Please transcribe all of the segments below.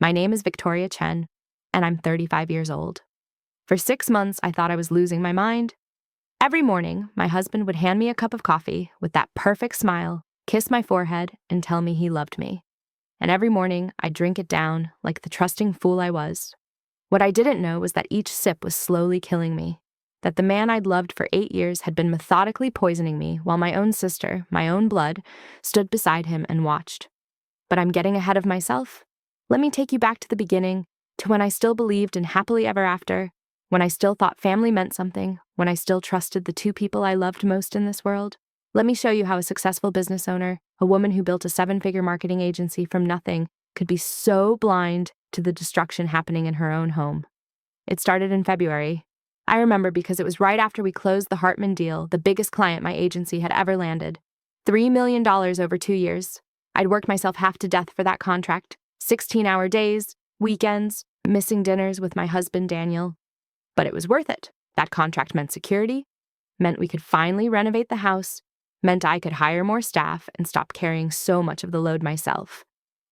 My name is Victoria Chen, and I'm 35 years old. For 6 months, I thought I was losing my mind. Every morning, my husband would hand me a cup of coffee with that perfect smile, kiss my forehead, and tell me he loved me. And every morning, I'd drink it down like the trusting fool I was. What I didn't know was that each sip was slowly killing me, that the man I'd loved for 8 years had been methodically poisoning me while my own sister, my own blood, stood beside him and watched. But I'm getting ahead of myself. Let me take you back to the beginning, to when I still believed in happily ever after, when I still thought family meant something, when I still trusted the two people I loved most in this world. Let me show you how a successful business owner, a woman who built a 7-figure marketing agency from nothing, could be so blind to the destruction happening in her own home. It started in February. I remember because it was right after we closed the Hartman deal, the biggest client my agency had ever landed. $3 million over 2 years. I'd worked myself half to death for that contract. 16-hour days, weekends, missing dinners with my husband, Daniel. But it was worth it. That contract meant security, meant we could finally renovate the house, meant I could hire more staff and stop carrying so much of the load myself.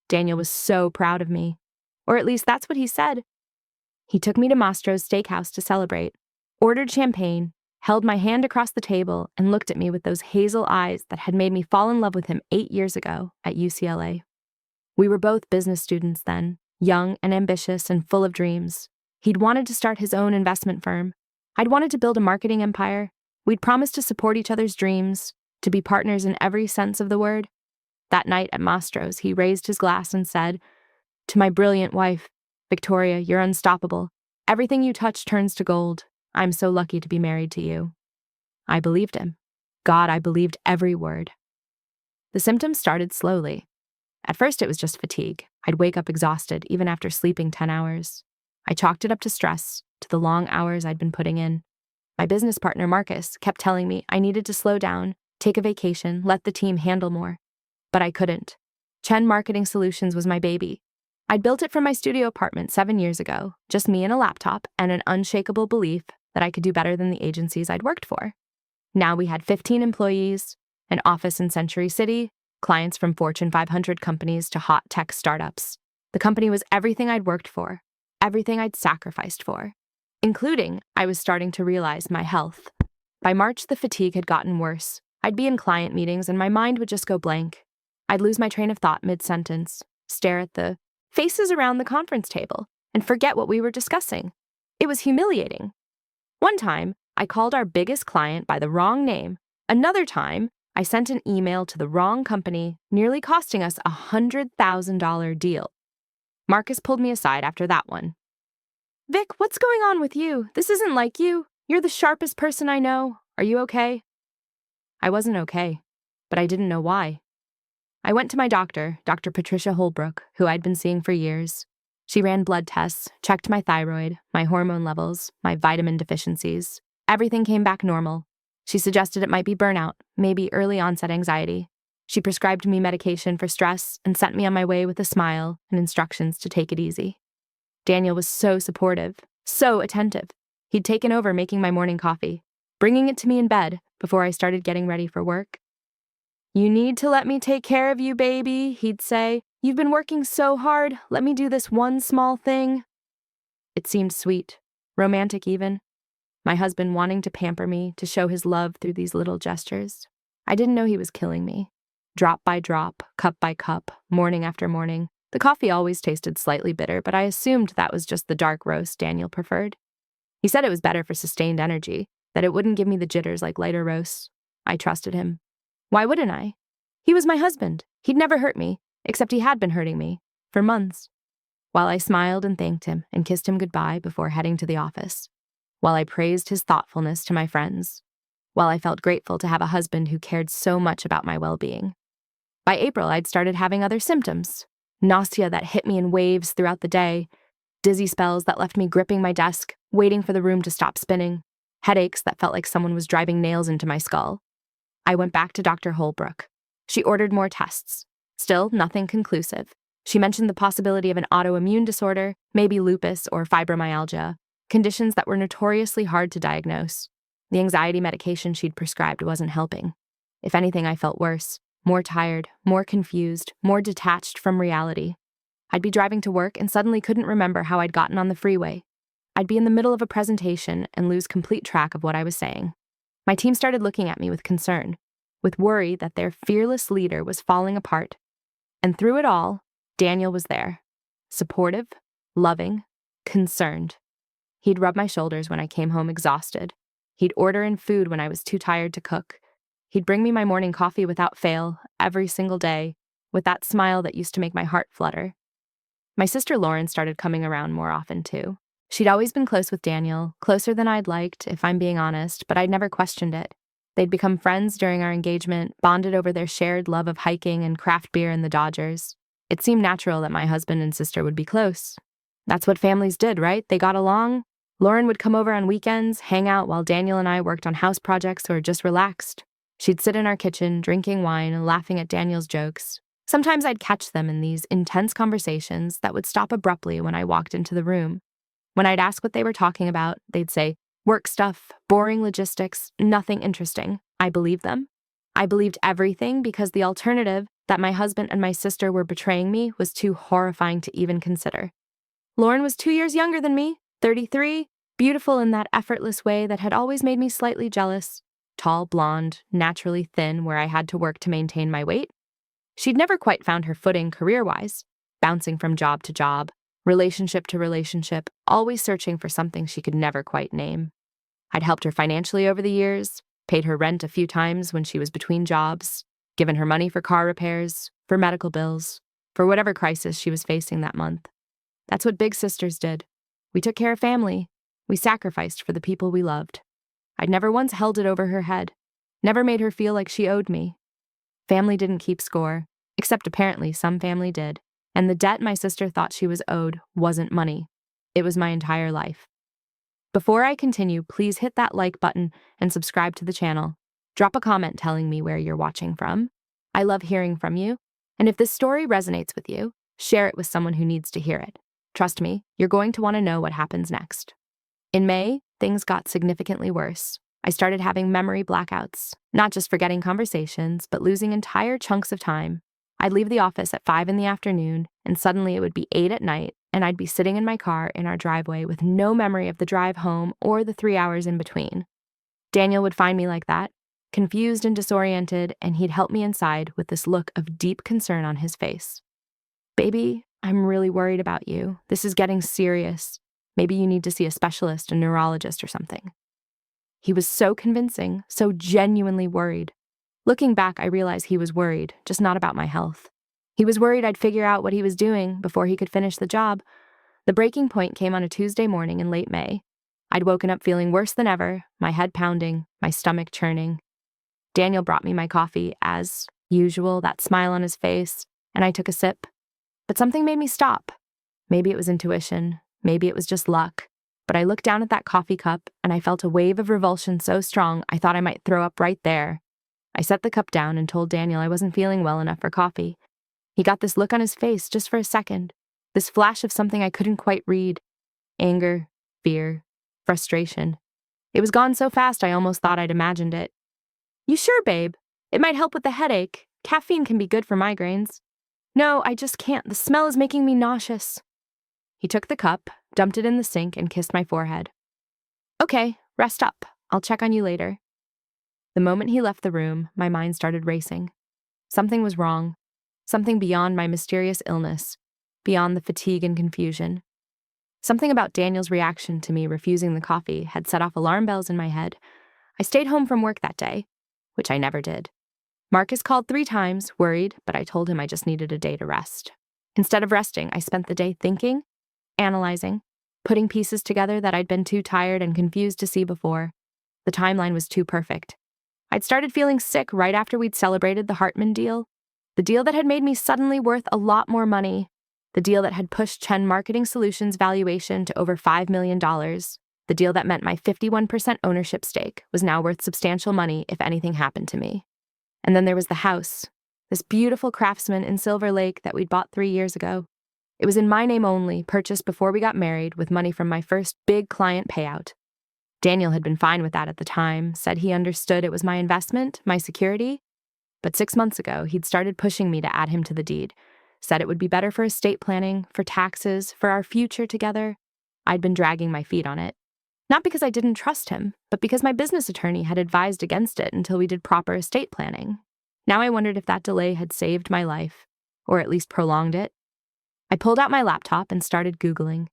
Daniel was so proud of me. Or at least that's what he said. He took me to Mastro's steakhouse to celebrate, ordered champagne, held my hand across the table, and looked at me with those hazel eyes that had made me fall in love with him 8 years ago at UCLA. We were both business students then, young and ambitious and full of dreams. He'd wanted to start his own investment firm. I'd wanted to build a marketing empire. We'd promised to support each other's dreams, to be partners in every sense of the word. That night at Mastro's, he raised his glass and said, "To my brilliant wife, Victoria, you're unstoppable. Everything you touch turns to gold. I'm so lucky to be married to you." I believed him. God, I believed every word. The symptoms started slowly. At first, it was just fatigue. I'd wake up exhausted, even after sleeping 10 hours. I chalked it up to stress, to the long hours I'd been putting in. My business partner, Marcus, kept telling me I needed to slow down, take a vacation, let the team handle more. But I couldn't. Chen Marketing Solutions was my baby. I'd built it from my studio apartment 7 years ago, just me and a laptop and an unshakable belief that I could do better than the agencies I'd worked for. Now we had 15 employees, an office in Century City, clients from Fortune 500 companies to hot tech startups. The company was everything I'd worked for, everything I'd sacrificed for, including, I was starting to realize, my health. By March, the fatigue had gotten worse. I'd be in client meetings and my mind would just go blank. I'd lose my train of thought mid-sentence, stare at the faces around the conference table, and forget what we were discussing. It was humiliating. One time, I called our biggest client by the wrong name. Another time, I sent an email to the wrong company, nearly costing us a $100,000 deal. Marcus pulled me aside after that one. "Vic, what's going on with you? This isn't like you. You're the sharpest person I know. Are you okay?" I wasn't okay, but I didn't know why. I went to my doctor, Dr. Patricia Holbrook, who I'd been seeing for years. She ran blood tests, checked my thyroid, my hormone levels, my vitamin deficiencies. Everything came back normal. She suggested it might be burnout, maybe early onset anxiety. She prescribed me medication for stress and sent me on my way with a smile and instructions to take it easy. Daniel was so supportive, so attentive. He'd taken over making my morning coffee, bringing it to me in bed before I started getting ready for work. "You need to let me take care of you, baby," he'd say. "You've been working so hard. Let me do this one small thing." It seemed sweet, romantic even. My husband wanting to pamper me, to show his love through these little gestures. I didn't know he was killing me. Drop by drop, cup by cup, morning after morning. The coffee always tasted slightly bitter, but I assumed that was just the dark roast Daniel preferred. He said it was better for sustained energy, that it wouldn't give me the jitters like lighter roasts. I trusted him. Why wouldn't I? He was my husband. He'd never hurt me, except he had been hurting me, for months. While I smiled and thanked him and kissed him goodbye before heading to the office. While I praised his thoughtfulness to my friends. While I felt grateful to have a husband who cared so much about my well-being. By April, I'd started having other symptoms. Nausea that hit me in waves throughout the day. Dizzy spells that left me gripping my desk, waiting for the room to stop spinning. Headaches that felt like someone was driving nails into my skull. I went back to Dr. Holbrook. She ordered more tests. Still, nothing conclusive. She mentioned the possibility of an autoimmune disorder, maybe lupus or fibromyalgia, conditions that were notoriously hard to diagnose. The anxiety medication she'd prescribed wasn't helping. If anything, I felt worse, more tired, more confused, more detached from reality. I'd be driving to work and suddenly couldn't remember how I'd gotten on the freeway. I'd be in the middle of a presentation and lose complete track of what I was saying. My team started looking at me with concern, with worry that their fearless leader was falling apart. And through it all, Daniel was there, supportive, loving, concerned. He'd rub my shoulders when I came home exhausted. He'd order in food when I was too tired to cook. He'd bring me my morning coffee without fail, every single day, with that smile that used to make my heart flutter. My sister Lauren started coming around more often, too. She'd always been close with Daniel, closer than I'd liked, if I'm being honest, but I'd never questioned it. They'd become friends during our engagement, bonded over their shared love of hiking and craft beer in the Dodgers. It seemed natural that my husband and sister would be close. That's what families did, right? They got along. Lauren would come over on weekends, hang out while Daniel and I worked on house projects or just relaxed. She'd sit in our kitchen, drinking wine and laughing at Daniel's jokes. Sometimes I'd catch them in these intense conversations that would stop abruptly when I walked into the room. When I'd ask what they were talking about, they'd say, "Work stuff, boring logistics, nothing interesting." I believed them. I believed everything because the alternative, that my husband and my sister were betraying me, was too horrifying to even consider. Lauren was 2 years younger than me, 33, beautiful in that effortless way that had always made me slightly jealous. Tall, blonde, naturally thin where I had to work to maintain my weight. She'd never quite found her footing career-wise, bouncing from job to job, relationship to relationship, always searching for something she could never quite name. I'd helped her financially over the years, paid her rent a few times when she was between jobs, given her money for car repairs, for medical bills, for whatever crisis she was facing that month. That's what big sisters did. We took care of family. We sacrificed for the people we loved. I'd never once held it over her head, never made her feel like she owed me. Family didn't keep score, except apparently some family did, and the debt my sister thought she was owed wasn't money. It was my entire life. Before I continue, please hit that like button and subscribe to the channel. Drop a comment telling me where you're watching from. I love hearing from you, and if this story resonates with you, share it with someone who needs to hear it. Trust me, you're going to want to know what happens next. In May, things got significantly worse. I started having memory blackouts, not just forgetting conversations, but losing entire chunks of time. I'd leave the office at 5 in the afternoon, and suddenly it would be 8 at night, and I'd be sitting in my car in our driveway with no memory of the drive home or the 3 hours in between. Daniel would find me like that, confused and disoriented, and he'd help me inside with this look of deep concern on his face. "Baby, I'm really worried about you. This is getting serious. Maybe you need to see a specialist, a neurologist or something." He was so convincing, so genuinely worried. Looking back, I realize he was worried, just not about my health. He was worried I'd figure out what he was doing before he could finish the job. The breaking point came on a Tuesday morning in late May. I'd woken up feeling worse than ever, my head pounding, my stomach churning. Daniel brought me my coffee, as usual, that smile on his face, and I took a sip. But something made me stop. Maybe it was intuition, maybe it was just luck. But I looked down at that coffee cup, and I felt a wave of revulsion so strong I thought I might throw up right there. I set the cup down and told Daniel I wasn't feeling well enough for coffee. He got this look on his face just for a second, this flash of something I couldn't quite read. Anger, fear, frustration. It was gone so fast I almost thought I'd imagined it. "You sure, babe? It might help with the headache. Caffeine can be good for migraines." "No, I just can't. The smell is making me nauseous." He took the cup, dumped it in the sink, and kissed my forehead. "Okay, rest up. I'll check on you later." The moment he left the room, my mind started racing. Something was wrong. Something beyond my mysterious illness, beyond the fatigue and confusion. Something about Daniel's reaction to me refusing the coffee had set off alarm bells in my head. I stayed home from work that day, which I never did. Marcus called 3 times, worried, but I told him I just needed a day to rest. Instead of resting, I spent the day thinking, analyzing, putting pieces together that I'd been too tired and confused to see before. The timeline was too perfect. I'd started feeling sick right after we'd celebrated the Hartman deal, the deal that had made me suddenly worth a lot more money, the deal that had pushed Chen Marketing Solutions' valuation to over $5 million, the deal that meant my 51% ownership stake was now worth substantial money if anything happened to me. And then there was the house, this beautiful Craftsman in Silver Lake that we'd bought 3 years ago. It was in my name only, purchased before we got married with money from my first big client payout. Daniel had been fine with that at the time, said he understood it was my investment, my security. But 6 months ago, he'd started pushing me to add him to the deed, said it would be better for estate planning, for taxes, for our future together. I'd been dragging my feet on it. Not because I didn't trust him, but because my business attorney had advised against it until we did proper estate planning. Now I wondered if that delay had saved my life, or at least prolonged it. I pulled out my laptop and started Googling.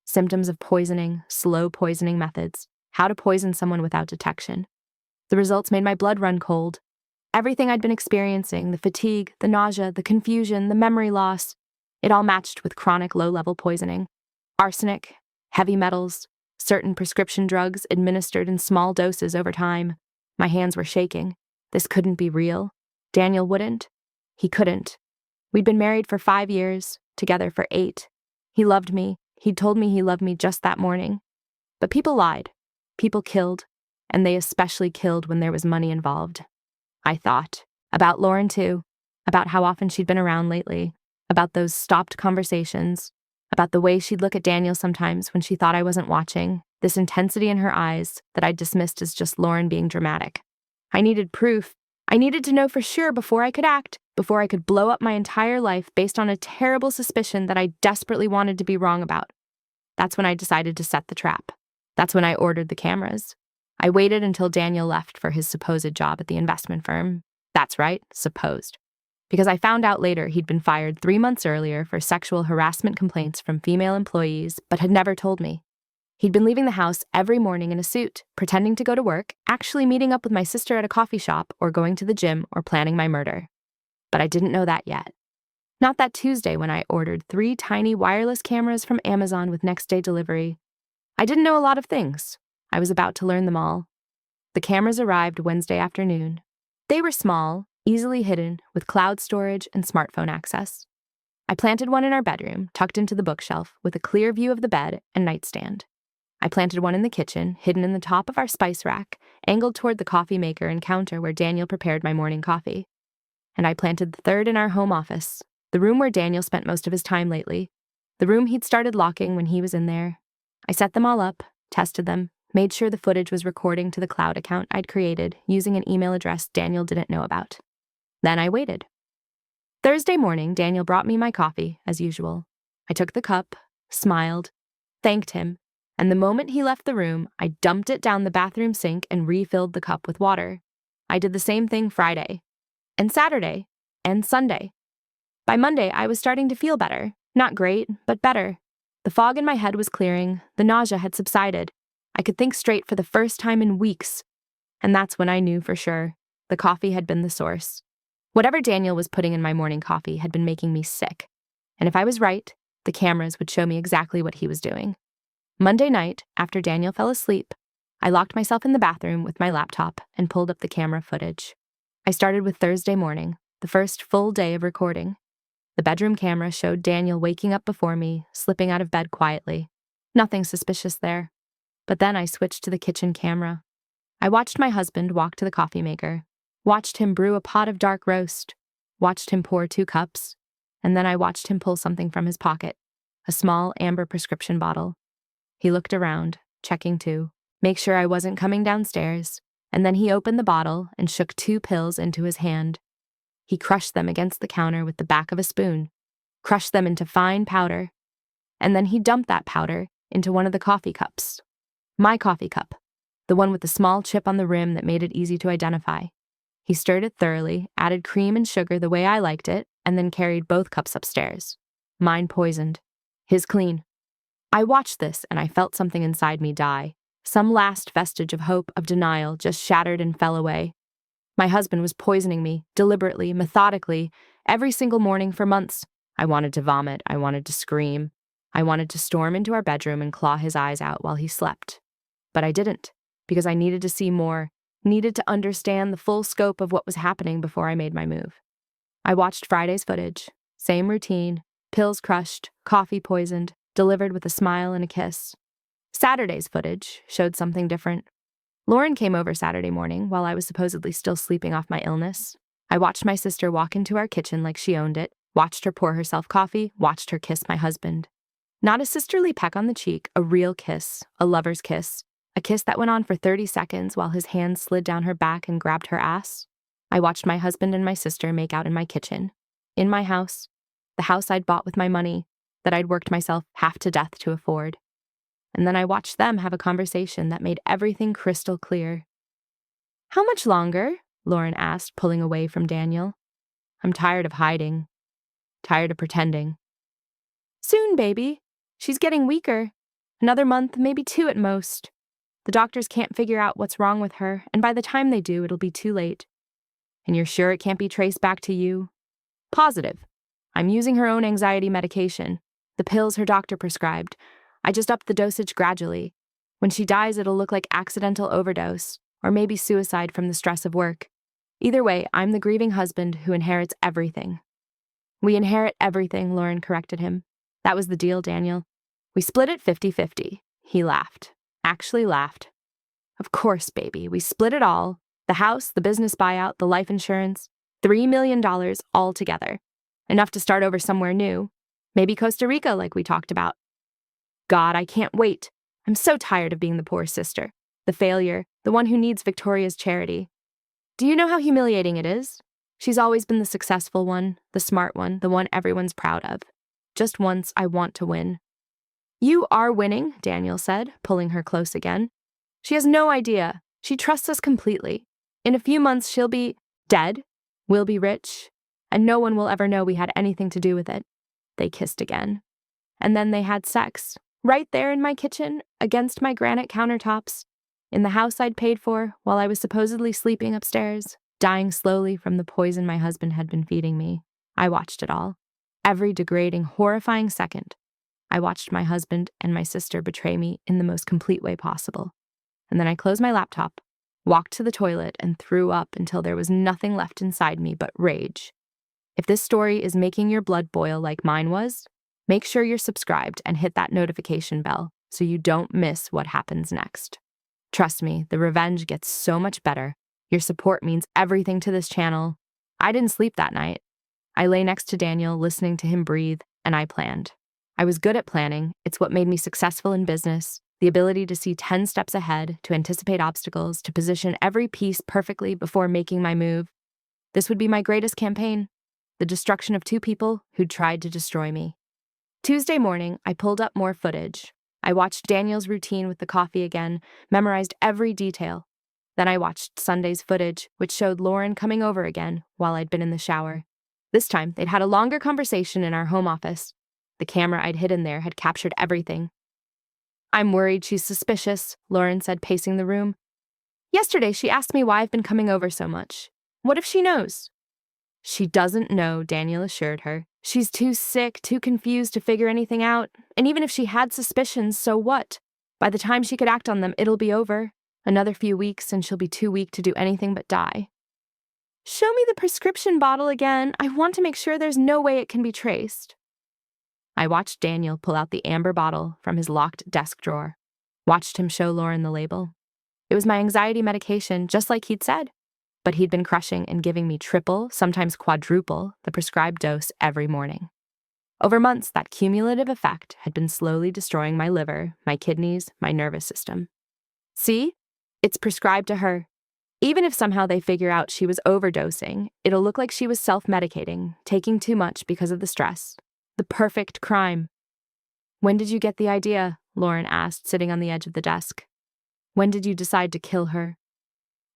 Symptoms of poisoning, slow poisoning methods, how to poison someone without detection. The results made my blood run cold. Everything I'd been experiencing, the fatigue, the nausea, the confusion, the memory loss, it all matched with chronic low-level poisoning. Arsenic, heavy metals, certain prescription drugs administered in small doses over time. My hands were shaking. This couldn't be real. Daniel wouldn't. He couldn't. We'd been married for 5 years, together for 8. He loved me. He'd told me he loved me just that morning. But people lied. People killed. And they especially killed when there was money involved. I thought. About Lauren, too. About how often she'd been around lately. About those stopped conversations. About the way she'd look at Daniel sometimes when she thought I wasn't watching. This intensity in her eyes that I'd dismissed as just Lauren being dramatic. I needed proof. I needed to know for sure before I could act, before I could blow up my entire life based on a terrible suspicion that I desperately wanted to be wrong about. That's when I decided to set the trap. That's when I ordered the cameras. I waited until Daniel left for his supposed job at the investment firm. That's right, supposed. Because I found out later he'd been fired 3 months earlier for sexual harassment complaints from female employees, but had never told me. He'd been leaving the house every morning in a suit, pretending to go to work, actually meeting up with my sister at a coffee shop, or going to the gym, or planning my murder. But I didn't know that yet. Not that Tuesday when I ordered 3 tiny wireless cameras from Amazon with next-day delivery. I didn't know a lot of things. I was about to learn them all. The cameras arrived Wednesday afternoon. They were small, easily hidden, with cloud storage and smartphone access. I planted one in our bedroom, tucked into the bookshelf, with a clear view of the bed and nightstand. I planted one in the kitchen, hidden in the top of our spice rack, angled toward the coffee maker and counter where Daniel prepared my morning coffee. And I planted the third in our home office, the room where Daniel spent most of his time lately, the room he'd started locking when he was in there. I set them all up, tested them, made sure the footage was recording to the cloud account I'd created using an email address Daniel didn't know about. Then I waited. Thursday morning, Daniel brought me my coffee, as usual. I took the cup, smiled, thanked him, and the moment he left the room, I dumped it down the bathroom sink and refilled the cup with water. I did the same thing Friday, and Saturday, and Sunday. By Monday, I was starting to feel better. Not great, but better. The fog in my head was clearing, the nausea had subsided. I could think straight for the first time in weeks. And that's when I knew for sure. The coffee had been the source. Whatever Daniel was putting in my morning coffee had been making me sick. And if I was right, the cameras would show me exactly what he was doing. Monday night, after Daniel fell asleep, I locked myself in the bathroom with my laptop and pulled up the camera footage. I started with Thursday morning, the first full day of recording. The bedroom camera showed Daniel waking up before me, slipping out of bed quietly. Nothing suspicious there. But then I switched to the kitchen camera. I watched my husband walk to the coffee maker, watched him brew a pot of dark roast, watched him pour 2 cups, and then I watched him pull something from his pocket, a small amber prescription bottle. He looked around, checking too, make sure I wasn't coming downstairs, and then he opened the bottle and shook 2 pills into his hand. He crushed them against the counter with the back of a spoon, crushed them into fine powder, and then he dumped that powder into one of the coffee cups. My coffee cup, the one with the small chip on the rim that made it easy to identify. He stirred it thoroughly, added cream and sugar the way I liked it, and then carried both cups upstairs. Mine poisoned, his clean. I watched this and I felt something inside me die. Some last vestige of hope, of denial, just shattered and fell away. My husband was poisoning me, deliberately, methodically, every single morning for months. I wanted to vomit, I wanted to scream. I wanted to storm into our bedroom and claw his eyes out while he slept. But I didn't, because I needed to see more, needed to understand the full scope of what was happening before I made my move. I watched Friday's footage, same routine, pills crushed, coffee poisoned, delivered with a smile and a kiss. Saturday's footage showed something different. Lauren came over Saturday morning while I was supposedly still sleeping off my illness. I watched my sister walk into our kitchen like she owned it, watched her pour herself coffee, watched her kiss my husband. Not a sisterly peck on the cheek, a real kiss, a lover's kiss, a kiss that went on for 30 seconds while his hand slid down her back and grabbed her ass. I watched my husband and my sister make out in my kitchen, in my house, the house I'd bought with my money, that I'd worked myself half to death to afford. And then I watched them have a conversation that made everything crystal clear. "How much longer?" Lauren asked, pulling away from Daniel. "I'm tired of hiding. Tired of pretending." "Soon, baby. She's getting weaker. Another month, maybe 2 at most. The doctors can't figure out what's wrong with her, and by the time they do, it'll be too late." "And you're sure it can't be traced back to you?" "Positive. I'm using her own anxiety medication, the pills her doctor prescribed. I just upped the dosage gradually. When she dies, it'll look like accidental overdose, or maybe suicide from the stress of work. Either way, I'm the grieving husband who inherits everything." "We inherit everything," Lauren corrected him. "That was the deal, Daniel. We split it 50-50. He laughed. Actually laughed. "Of course, baby. We split it all. The house, the business buyout, the life insurance. $3 million all together. Enough to start over somewhere new. Maybe Costa Rica, like we talked about. God, I can't wait. I'm so tired of being the poor sister, the failure, the one who needs Victoria's charity. Do you know how humiliating it is? She's always been the successful one, the smart one, the one everyone's proud of. Just once, I want to win." "You are winning," Daniel said, pulling her close again. "She has no idea. She trusts us completely. In a few months, she'll be dead, we'll be rich, and no one will ever know we had anything to do with it." They kissed again. And then they had sex, right there in my kitchen, against my granite countertops, in the house I'd paid for, while I was supposedly sleeping upstairs, dying slowly from the poison my husband had been feeding me. I watched it all. Every degrading, horrifying second. I watched my husband and my sister betray me in the most complete way possible. And then I closed my laptop, walked to the toilet, and threw up until there was nothing left inside me but rage. If this story is making your blood boil like mine was, make sure you're subscribed and hit that notification bell so you don't miss what happens next. Trust me, the revenge gets so much better. Your support means everything to this channel. I didn't sleep that night. I lay next to Daniel, listening to him breathe, and I planned. I was good at planning. It's what made me successful in business. The ability to see 10 steps ahead, to anticipate obstacles, to position every piece perfectly before making my move. This would be my greatest campaign. The destruction of 2 people who'd tried to destroy me. Tuesday morning, I pulled up more footage. I watched Daniel's routine with the coffee again, memorized every detail. Then I watched Sunday's footage, which showed Lauren coming over again while I'd been in the shower. This time, they'd had a longer conversation in our home office. The camera I'd hidden there had captured everything. "I'm worried she's suspicious," Lauren said, pacing the room. "Yesterday, she asked me why I've been coming over so much. What if she knows?" "She doesn't know," Daniel assured her. "She's too sick, too confused to figure anything out. And even if she had suspicions, so what? By the time she could act on them, it'll be over. Another few weeks, and she'll be too weak to do anything but die." "Show me the prescription bottle again. I want to make sure there's no way it can be traced." I watched Daniel pull out the amber bottle from his locked desk drawer. Watched him show Lauren the label. It was my anxiety medication, just like he'd said. But he'd been crushing and giving me triple, sometimes quadruple, the prescribed dose every morning. Over months, that cumulative effect had been slowly destroying my liver, my kidneys, my nervous system. See? It's prescribed to her. Even if somehow they figure out she was overdosing, it'll look like she was self-medicating, taking too much because of the stress. The perfect crime. "When did you get the idea?" Lauren asked, sitting on the edge of the desk. "When did you decide to kill her?"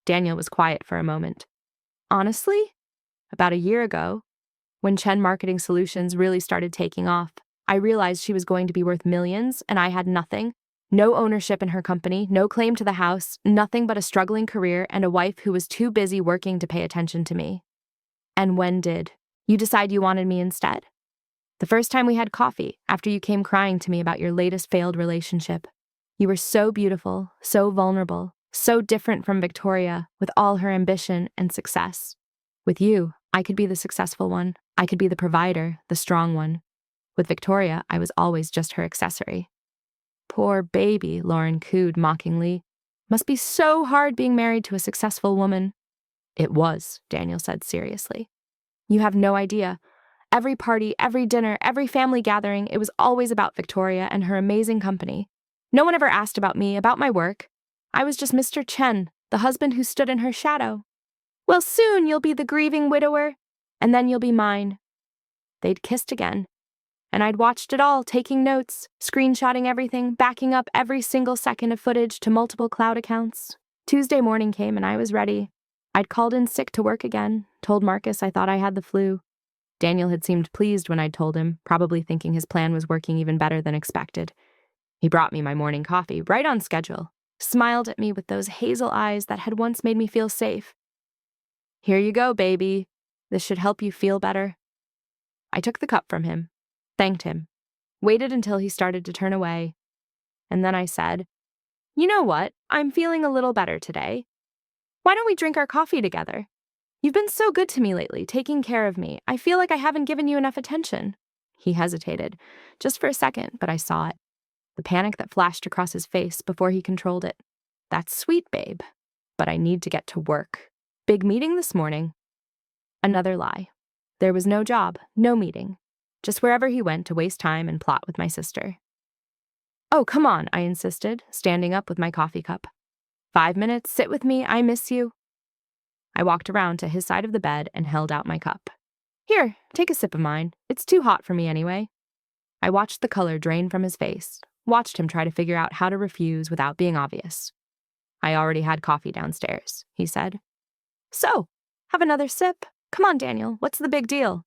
Daniel was quiet for a moment. "Honestly? About a year ago. When Chen Marketing Solutions really started taking off, I realized she was going to be worth millions, and I had nothing. No ownership in her company, no claim to the house, nothing but a struggling career and a wife who was too busy working to pay attention to me." "And when did you decide you wanted me instead?" "The first time we had coffee, after you came crying to me about your latest failed relationship. You were so beautiful, so vulnerable, so different from Victoria, with all her ambition and success. With you, I could be the successful one. I could be the provider, the strong one. With Victoria, I was always just her accessory." "Poor baby," Lauren cooed mockingly. "Must be so hard being married to a successful woman." "It was," Daniel said seriously. "You have no idea. Every party, every dinner, every family gathering, it was always about Victoria and her amazing company. No one ever asked about me, about my work. I was just Mr. Chen, the husband who stood in her shadow. Well, soon you'll be the grieving widower, and then you'll be mine." they'd kissed again. And I'd watched it all, taking notes, screenshotting everything, backing up every single second of footage to multiple cloud accounts. Tuesday morning came and I was ready. I'd called in sick to work again, told Marcus I thought I had the flu. Daniel had seemed pleased when I'd told him, probably thinking his plan was working even better than expected. He brought me my morning coffee, right on schedule, smiled at me with those hazel eyes that had once made me feel safe. "Here you go, baby. This should help you feel better." I took the cup from him, thanked him, waited until he started to turn away, and then I said, "You know what? I'm feeling a little better today. Why don't we drink our coffee together? You've been so good to me lately, taking care of me. I feel like I haven't given you enough attention." He hesitated, just for a second, but I saw it. The panic that flashed across his face before he controlled it. "That's sweet, babe. But I need to get to work. Big meeting this morning." Another lie. There was no job, no meeting. Just wherever he went to waste time and plot with my sister. "Oh, come on," I insisted, standing up with my coffee cup. 5 minutes, sit with me, I miss you." I walked around to his side of the bed and held out my cup. "Here, take a sip of mine. It's too hot for me anyway." I watched the color drain from his face, watched him try to figure out how to refuse without being obvious. "I already had coffee downstairs," he said. "So, have another sip? Come on, Daniel, what's the big deal?"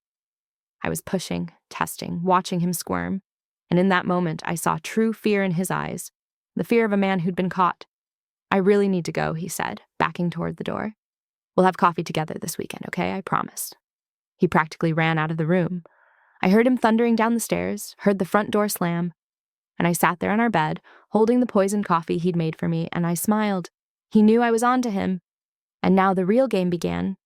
I was pushing, testing, watching him squirm, and in that moment I saw true fear in his eyes, the fear of a man who'd been caught. "I really need to go," he said, backing toward the door. "We'll have coffee together this weekend, okay? I promise." He practically ran out of the room. I heard him thundering down the stairs, heard the front door slam, and I sat there on our bed, holding the poisoned coffee he'd made for me, and I smiled. He knew I was on to him. And now the real game began.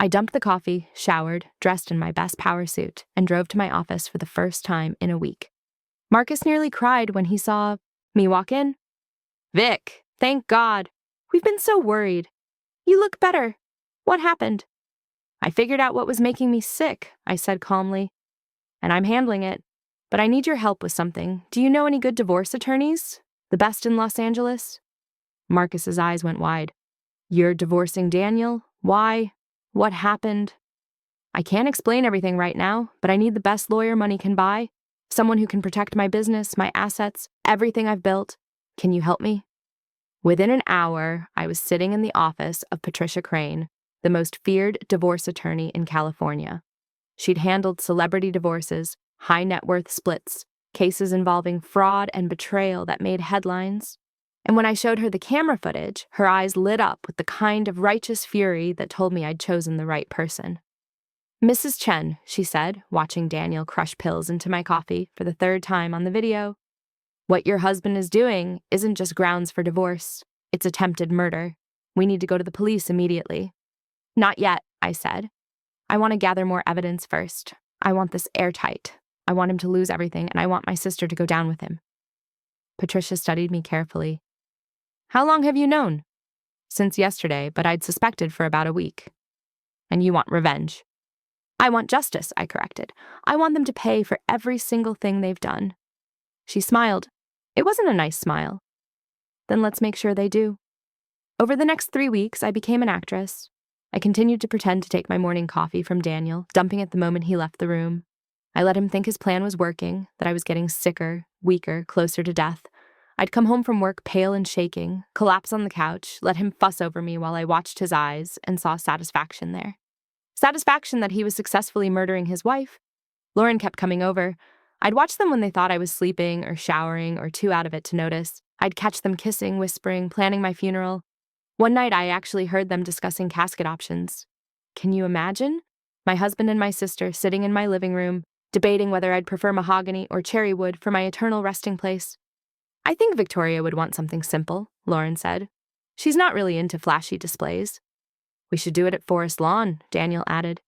I dumped the coffee, showered, dressed in my best power suit, and drove to my office for the first time in a week. Marcus nearly cried when he saw me walk in. "Vic, thank God. We've been so worried. You look better. What happened?" "I figured out what was making me sick," I said calmly. "And I'm handling it. But I need your help with something. Do you know any good divorce attorneys? The best in Los Angeles?" Marcus's eyes went wide. "You're divorcing Daniel? Why? What happened?" "I can't explain everything right now, but I need the best lawyer money can buy. Someone who can protect my business, my assets, everything I've built. Can you help me?" Within an hour, I was sitting in the office of Patricia Crane, the most feared divorce attorney in California. She'd handled celebrity divorces, high net worth splits, cases involving fraud and betrayal that made headlines. And when I showed her the camera footage, her eyes lit up with the kind of righteous fury that told me I'd chosen the right person. "Mrs. Chen," she said, watching Daniel crush pills into my coffee for the third time on the video, "what your husband is doing isn't just grounds for divorce. It's attempted murder. We need to go to the police immediately." "Not yet," I said. "I want to gather more evidence first. I want this airtight. I want him to lose everything, and I want my sister to go down with him." Patricia studied me carefully. "How long have you known?" "Since yesterday, but I'd suspected for about a week." "And you want revenge?" "I want justice," I corrected. "I want them to pay for every single thing they've done." She smiled. It wasn't a nice smile. "Then let's make sure they do." Over the next 3 weeks, I became an actress. I continued to pretend to take my morning coffee from Daniel, dumping it the moment he left the room. I let him think his plan was working, that I was getting sicker, weaker, closer to death. I'd come home from work pale and shaking, collapse on the couch, let him fuss over me while I watched his eyes and saw satisfaction there. Satisfaction that he was successfully murdering his wife. Lauren kept coming over. I'd watch them when they thought I was sleeping or showering or too out of it to notice. I'd catch them kissing, whispering, planning my funeral. One night I actually heard them discussing casket options. Can you imagine? My husband and my sister sitting in my living room, debating whether I'd prefer mahogany or cherry wood for my eternal resting place. "I think Victoria would want something simple," Lauren said. "She's not really into flashy displays." "We should do it at Forest Lawn," Daniel added.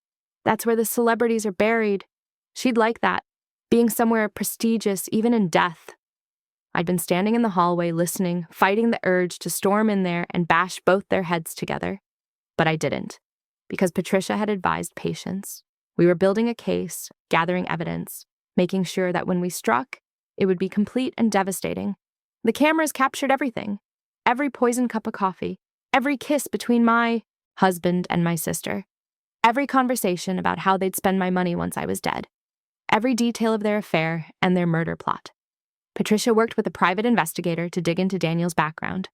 "That's where the celebrities are buried. She'd like that, being somewhere prestigious even in death." I'd been standing in the hallway listening, fighting the urge to storm in there and bash both their heads together. But I didn't, because Patricia had advised patience. We were building a case, gathering evidence, making sure that when we struck, it would be complete and devastating. The cameras captured everything. Every poisoned cup of coffee, every kiss between my husband and my sister, every conversation about how they'd spend my money once I was dead. every detail of their affair and their murder plot. Patricia worked with a private investigator to dig into Daniel's background.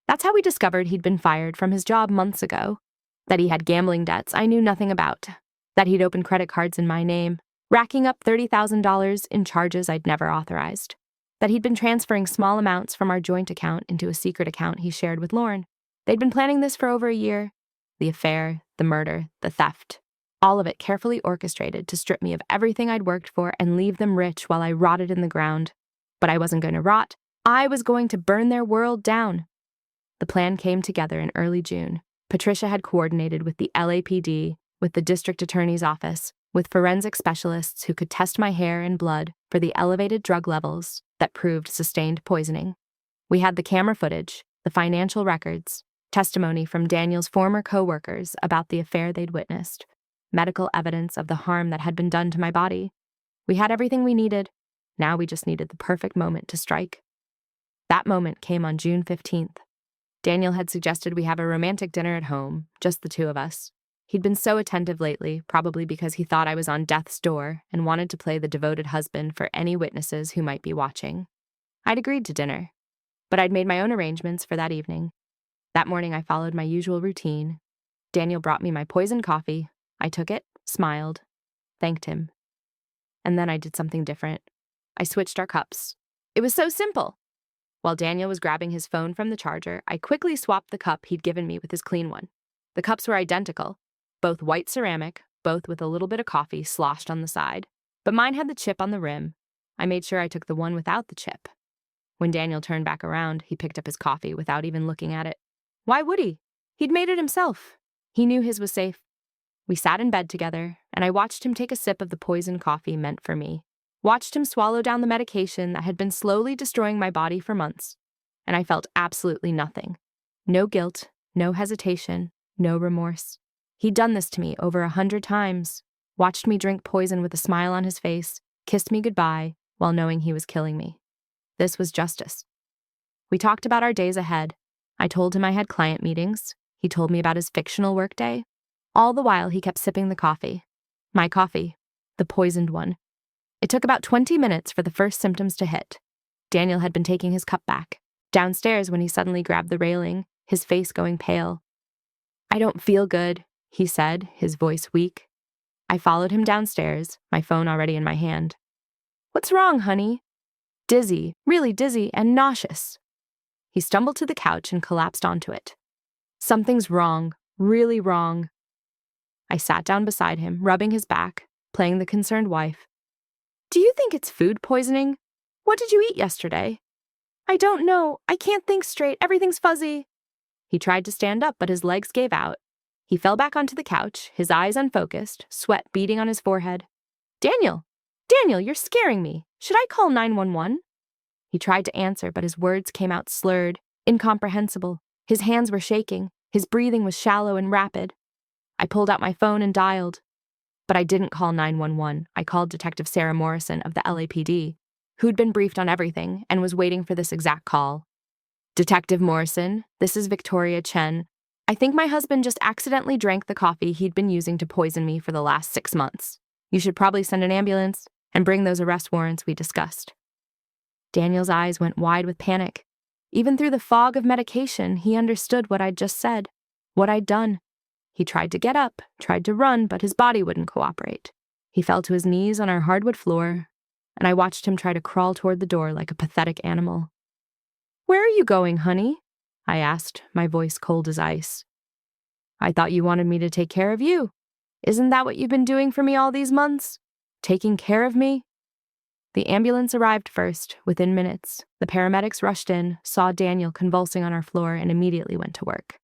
That's how we discovered he'd been fired from his job months ago. That he had gambling debts I knew nothing about. That he'd opened credit cards in my name, racking up $30,000 in charges I'd never authorized. That he'd been transferring small amounts from our joint account into a secret account he shared with Lauren. They'd been planning this for over a year. The affair, the murder, the theft. All of it carefully orchestrated to strip me of everything I'd worked for and leave them rich while I rotted in the ground. But I wasn't going to rot. I was going to burn their world down. The plan came together in early June. Patricia had coordinated with the LAPD, with the district attorney's office, with forensic specialists who could test my hair and blood for the elevated drug levels that proved sustained poisoning. We had the camera footage, the financial records, testimony from Daniel's former co-workers about the affair they'd witnessed, medical evidence of the harm that had been done to my body. We had everything we needed. Now we just needed the perfect moment to strike. That moment came on June 15th. Daniel had suggested we have a romantic dinner at home, just the two of us. He'd been so attentive lately, probably because he thought I was on death's door and wanted to play the devoted husband for any witnesses who might be watching. I'd agreed to dinner, but I'd made my own arrangements for that evening. That morning I followed my usual routine. Daniel brought me my poisoned coffee. I took it, smiled, thanked him. And then I did something different. I switched our cups. It was so simple. While Daniel was grabbing his phone from the charger, I quickly swapped the cup he'd given me with his clean one. The cups were identical, both white ceramic, both with a little bit of coffee sloshed on the side. But mine had the chip on the rim. I made sure I took the one without the chip. When Daniel turned back around, he picked up his coffee without even looking at it. Why would he? He'd made it himself. He knew his was safe. We sat in bed together, and I watched him take a sip of the poisoned coffee meant for me. Watched him swallow down the medication that had been slowly destroying my body for months, and I felt absolutely nothing. No guilt, no hesitation, no remorse. He'd done this to me over 100 times, watched me drink poison with a smile on his face, kissed me goodbye while knowing he was killing me. This was justice. We talked about our days ahead. I told him I had client meetings. He told me about his fictional workday. All the while, he kept sipping the coffee. My coffee, the poisoned one. It took about 20 minutes for the first symptoms to hit. Daniel had been taking his cup back, downstairs when he suddenly grabbed the railing, his face going pale. I don't feel good, he said, his voice weak. I followed him downstairs, my phone already in my hand. What's wrong, honey? Dizzy, really dizzy and nauseous. He stumbled to the couch and collapsed onto it. Something's wrong, really wrong. I sat down beside him, rubbing his back, playing the concerned wife. Do you think it's food poisoning? What did you eat yesterday? I don't know. I can't think straight. Everything's fuzzy. He tried to stand up, but his legs gave out. He fell back onto the couch, his eyes unfocused, sweat beading on his forehead. Daniel, you're scaring me. Should I call 911? He tried to answer, but his words came out slurred, incomprehensible. His hands were shaking. His breathing was shallow and rapid. I pulled out my phone and dialed. But I didn't call 911. I called Detective Sarah Morrison of the LAPD, who'd been briefed on everything and was waiting for this exact call. Detective Morrison, this is Victoria Chen. I think my husband just accidentally drank the coffee he'd been using to poison me for the last 6 months. You should probably send an ambulance and bring those arrest warrants we discussed. Daniel's eyes went wide with panic. Even through the fog of medication, he understood what I'd just said, what I'd done. He tried to get up, tried to run, but his body wouldn't cooperate. He fell to his knees on our hardwood floor, and I watched him try to crawl toward the door like a pathetic animal. Where are you going, honey? I asked, my voice cold as ice. I thought you wanted me to take care of you. Isn't that what you've been doing for me all these months? Taking care of me? The ambulance arrived first, within minutes. The paramedics rushed in, saw Daniel convulsing on our floor, and immediately went to work.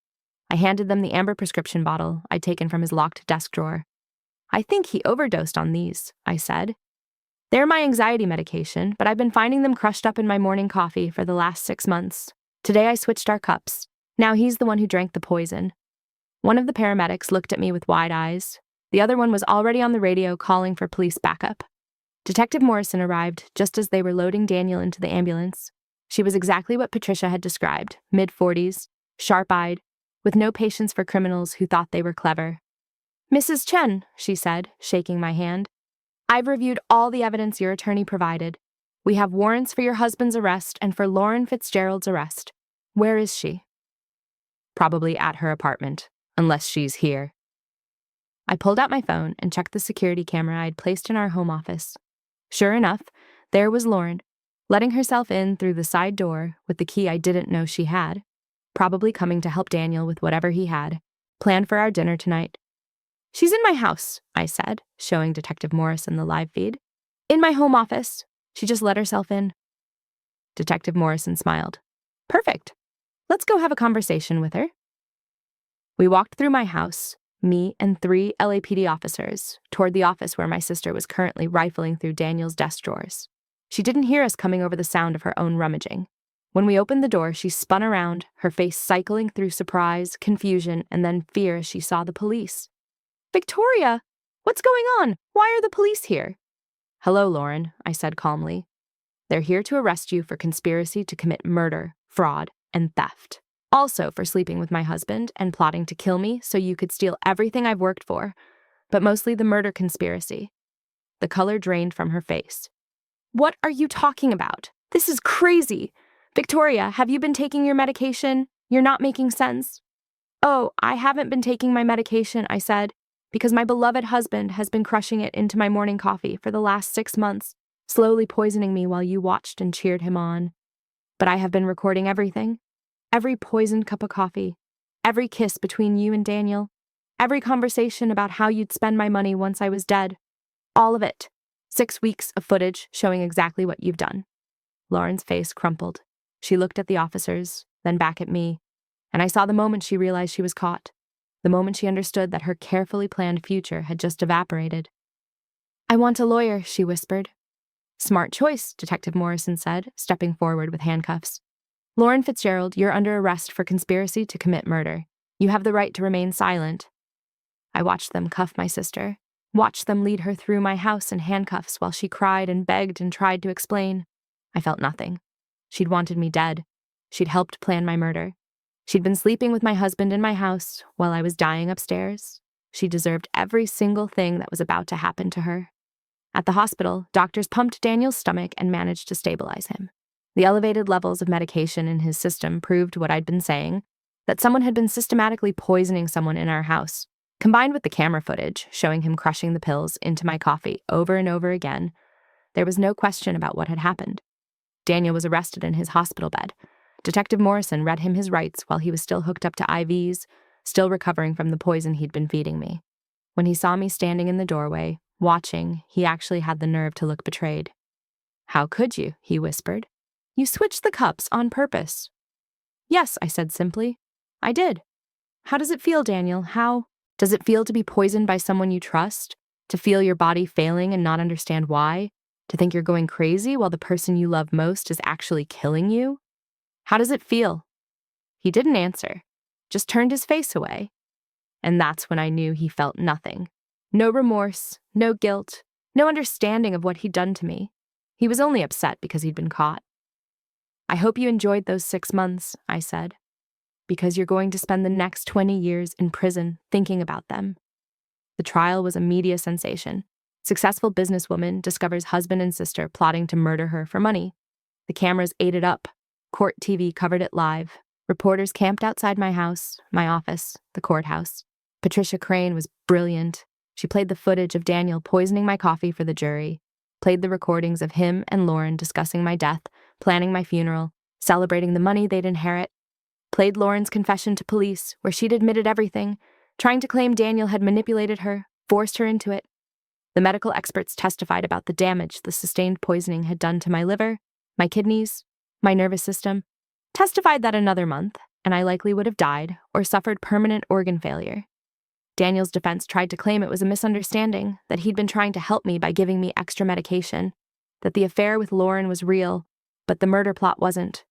I handed them the amber prescription bottle I'd taken from his locked desk drawer. I think he overdosed on these, I said. They're my anxiety medication, but I've been finding them crushed up in my morning coffee for the last 6 months. Today I switched our cups. Now he's the one who drank the poison. One of the paramedics looked at me with wide eyes. The other one was already on the radio calling for police backup. Detective Morrison arrived just as they were loading Daniel into the ambulance. She was exactly what Patricia had described, mid-40s, sharp-eyed, with no patience for criminals who thought they were clever. Mrs. Chen, she said, shaking my hand. I've reviewed all the evidence your attorney provided. We have warrants for your husband's arrest and for Lauren Fitzgerald's arrest. Where is she? Probably at her apartment, unless she's here. I pulled out my phone and checked the security camera I'd placed in our home office. Sure enough, there was Lauren, letting herself in through the side door with the key I didn't know she had, probably coming to help Daniel with whatever he had planned for our dinner tonight. She's in my house, I said, showing Detective Morrison the live feed. In my home office. She just let herself in. Detective Morrison smiled. Perfect. Let's go have a conversation with her. We walked through my house, me and 3 LAPD officers, toward the office where my sister was currently rifling through Daniel's desk drawers. She didn't hear us coming over the sound of her own rummaging. When we opened the door, she spun around, her face cycling through surprise, confusion, and then fear as she saw the police. Victoria! What's going on? Why are the police here? Hello, Lauren, I said calmly. They're here to arrest you for conspiracy to commit murder, fraud, and theft. Also for sleeping with my husband and plotting to kill me so you could steal everything I've worked for, but mostly the murder conspiracy. The color drained from her face. What are you talking about? This is crazy. Victoria, have you been taking your medication? You're not making sense. Oh, I haven't been taking my medication, I said, because my beloved husband has been crushing it into my morning coffee for the last 6 months, slowly poisoning me while you watched and cheered him on. But I have been recording everything. Every poisoned cup of coffee, every kiss between you and Daniel, every conversation about how you'd spend my money once I was dead. All of it. 6 weeks of footage showing exactly what you've done. Lauren's face crumpled. She looked at the officers, then back at me, and I saw the moment she realized she was caught, the moment she understood that her carefully planned future had just evaporated. I want a lawyer, she whispered. Smart choice, Detective Morrison said, stepping forward with handcuffs. Lauren Fitzgerald, you're under arrest for conspiracy to commit murder. You have the right to remain silent. I watched them cuff my sister, watched them lead her through my house in handcuffs while she cried and begged and tried to explain. I felt nothing. She'd wanted me dead. She'd helped plan my murder. She'd been sleeping with my husband in my house while I was dying upstairs. She deserved every single thing that was about to happen to her. At the hospital, doctors pumped Daniel's stomach and managed to stabilize him. The elevated levels of medication in his system proved what I'd been saying, that someone had been systematically poisoning someone in our house. Combined with the camera footage showing him crushing the pills into my coffee over and over again, there was no question about what had happened. Daniel was arrested in his hospital bed. Detective Morrison read him his rights while he was still hooked up to IVs, still recovering from the poison he'd been feeding me. When he saw me standing in the doorway, watching, he actually had the nerve to look betrayed. How could you? He whispered. You switched the cups on purpose. Yes, I said simply. I did. How does it feel, Daniel? How does it feel to be poisoned by someone you trust? To feel your body failing and not understand why? To think you're going crazy while the person you love most is actually killing you? How does it feel? He didn't answer, just turned his face away. And that's when I knew he felt nothing. No remorse, no guilt, no understanding of what he'd done to me. He was only upset because he'd been caught. I hope you enjoyed those 6 months, I said, because you're going to spend the next 20 years in prison thinking about them. The trial was a media sensation. Successful businesswoman discovers husband and sister plotting to murder her for money. The cameras ate it up. Court TV covered it live. Reporters camped outside my house, my office, the courthouse. Patricia Crane was brilliant. She played the footage of Daniel poisoning my coffee for the jury, played the recordings of him and Lauren discussing my death, planning my funeral, celebrating the money they'd inherit, played Lauren's confession to police where she'd admitted everything, trying to claim Daniel had manipulated her, forced her into it. The medical experts testified about the damage the sustained poisoning had done to my liver, my kidneys, my nervous system, testified that another month, and I likely would have died or suffered permanent organ failure. Daniel's defense tried to claim it was a misunderstanding, that he'd been trying to help me by giving me extra medication, that the affair with Lauren was real, but the murder plot wasn't.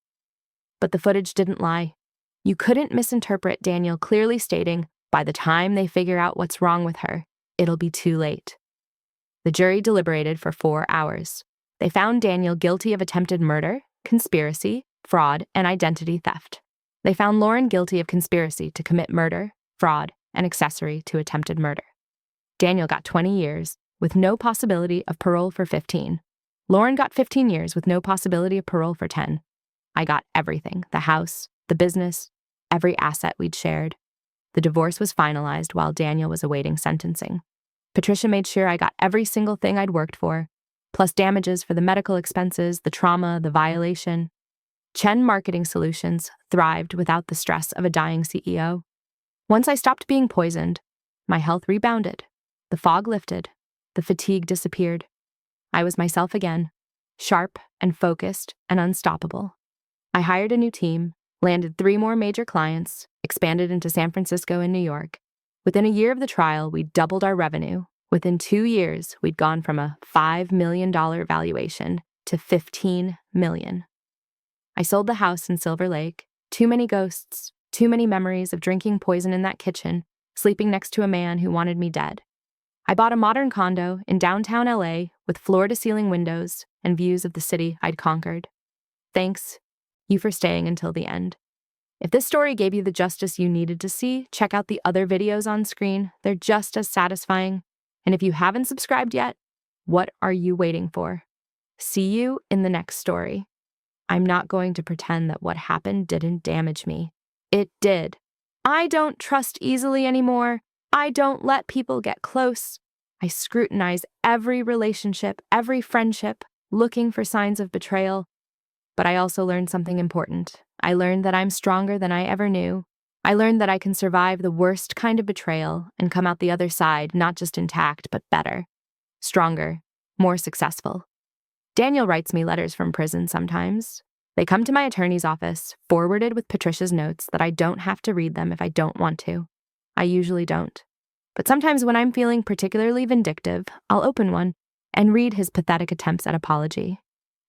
But the footage didn't lie. You couldn't misinterpret Daniel clearly stating, by the time they figure out what's wrong with her, it'll be too late. The jury deliberated for 4 hours. They found Daniel guilty of attempted murder, conspiracy, fraud, and identity theft. They found Lauren guilty of conspiracy to commit murder, fraud, and accessory to attempted murder. Daniel got 20 years, with no possibility of parole for 15. Lauren got 15 years with no possibility of parole for 10. I got everything: the house, the business, every asset we'd shared. The divorce was finalized while Daniel was awaiting sentencing. Patricia made sure I got every single thing I'd worked for, plus damages for the medical expenses, the trauma, the violation. Chen Marketing Solutions thrived without the stress of a dying CEO. Once I stopped being poisoned, my health rebounded. The fog lifted. The fatigue disappeared. I was myself again, sharp and focused and unstoppable. I hired a new team, landed 3 more major clients, expanded into San Francisco and New York. Within a year of the trial, we doubled our revenue. Within 2 years, we'd gone from a $5 million valuation to $15 million. I sold the house in Silver Lake. Too many ghosts, too many memories of drinking poison in that kitchen, sleeping next to a man who wanted me dead. I bought a modern condo in downtown LA with floor-to-ceiling windows and views of the city I'd conquered. Thanks, you for staying until the end. If this story gave you the justice you needed to see, check out the other videos on screen. They're just as satisfying. And if you haven't subscribed yet, what are you waiting for? See you in the next story. I'm not going to pretend that what happened didn't damage me. It did. I don't trust easily anymore. I don't let people get close. I scrutinize every relationship, every friendship, looking for signs of betrayal. But I also learned something important. I learned that I'm stronger than I ever knew. I learned that I can survive the worst kind of betrayal and come out the other side not just intact, but better, stronger, more successful. Daniel writes me letters from prison sometimes. They come to my attorney's office, forwarded with Patricia's notes that I don't have to read them if I don't want to. I usually don't. But sometimes when I'm feeling particularly vindictive, I'll open one and read his pathetic attempts at apology.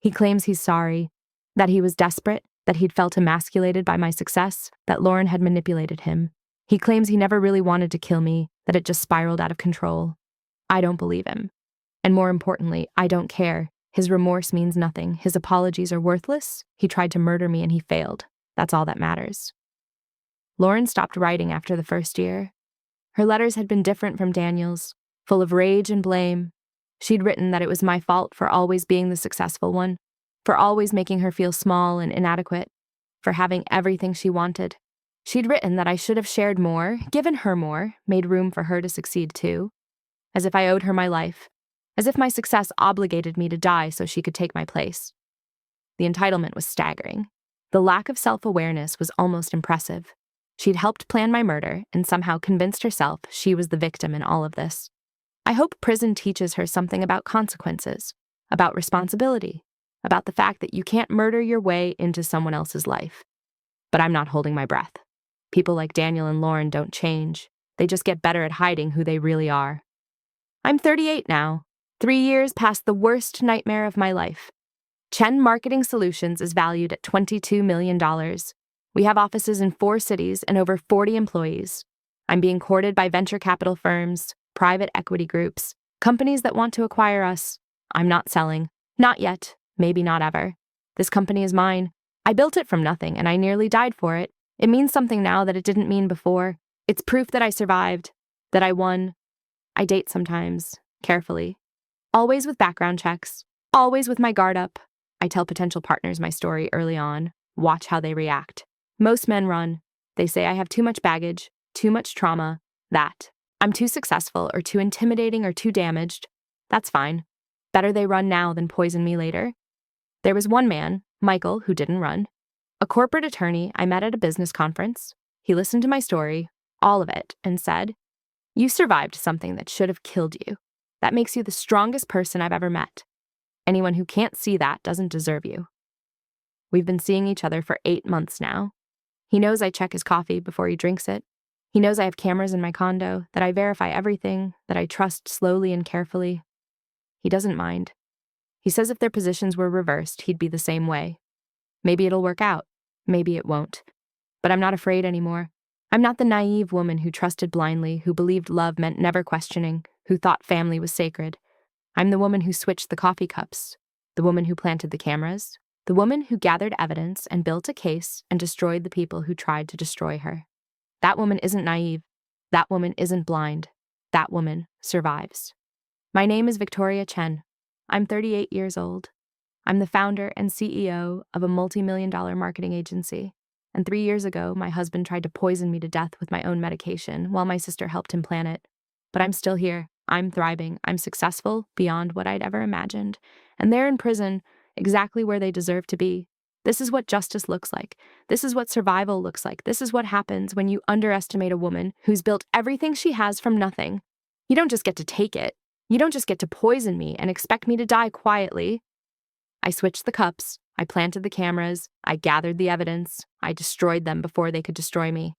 He claims he's sorry, that he was desperate, that he'd felt emasculated by my success, that Lauren had manipulated him. He claims he never really wanted to kill me, that it just spiraled out of control. I don't believe him. And more importantly, I don't care. His remorse means nothing. His apologies are worthless. He tried to murder me and he failed. That's all that matters. Lauren stopped writing after the first year. Her letters had been different from Daniel's, full of rage and blame. She'd written that it was my fault for always being the successful one, for always making her feel small and inadequate, for having everything she wanted. She'd written that I should have shared more, given her more, made room for her to succeed too, as if I owed her my life, as if my success obligated me to die so she could take my place. The entitlement was staggering. The lack of self-awareness was almost impressive. She'd helped plan my murder and somehow convinced herself she was the victim in all of this. I hope prison teaches her something about consequences, about responsibility, about the fact that you can't murder your way into someone else's life. But I'm not holding my breath. People like Daniel and Lauren don't change. They just get better at hiding who they really are. I'm 38 now, 3 years past the worst nightmare of my life. Chen Marketing Solutions is valued at $22 million. We have offices in 4 cities and over 40 employees. I'm being courted by venture capital firms, private equity groups, companies that want to acquire us. I'm not selling. Not yet. Maybe not ever. This company is mine. I built it from nothing, and I nearly died for it. It means something now that it didn't mean before. It's proof that I survived, that I won. I date sometimes, carefully. Always with background checks. Always with my guard up. I tell potential partners my story early on. Watch how they react. Most men run. They say I have too much baggage, too much trauma, that. I'm too successful or too intimidating or too damaged. That's fine. Better they run now than poison me later. There was one man, Michael, who didn't run. A corporate attorney I met at a business conference. He listened to my story, all of it, and said, "You survived something that should have killed you. That makes you the strongest person I've ever met. Anyone who can't see that doesn't deserve you." We've been seeing each other for 8 months now. He knows I check his coffee before he drinks it. He knows I have cameras in my condo, that I verify everything, that I trust slowly and carefully. He doesn't mind. He says if their positions were reversed, he'd be the same way. Maybe it'll work out. Maybe it won't. But I'm not afraid anymore. I'm not the naive woman who trusted blindly, who believed love meant never questioning, who thought family was sacred. I'm the woman who switched the coffee cups, the woman who planted the cameras, the woman who gathered evidence and built a case and destroyed the people who tried to destroy her. That woman isn't naive. That woman isn't blind. That woman survives. My name is Victoria Chen. I'm 38 years old. I'm the founder and CEO of a multi-million-dollar marketing agency. And 3 years ago, my husband tried to poison me to death with my own medication while my sister helped him plan it. But I'm still here. I'm thriving. I'm successful beyond what I'd ever imagined. And they're in prison exactly where they deserve to be. This is what justice looks like. This is what survival looks like. This is what happens when you underestimate a woman who's built everything she has from nothing. You don't just get to take it. You don't just get to poison me and expect me to die quietly. I switched the cups, I planted the cameras, I gathered the evidence, I destroyed them before they could destroy me.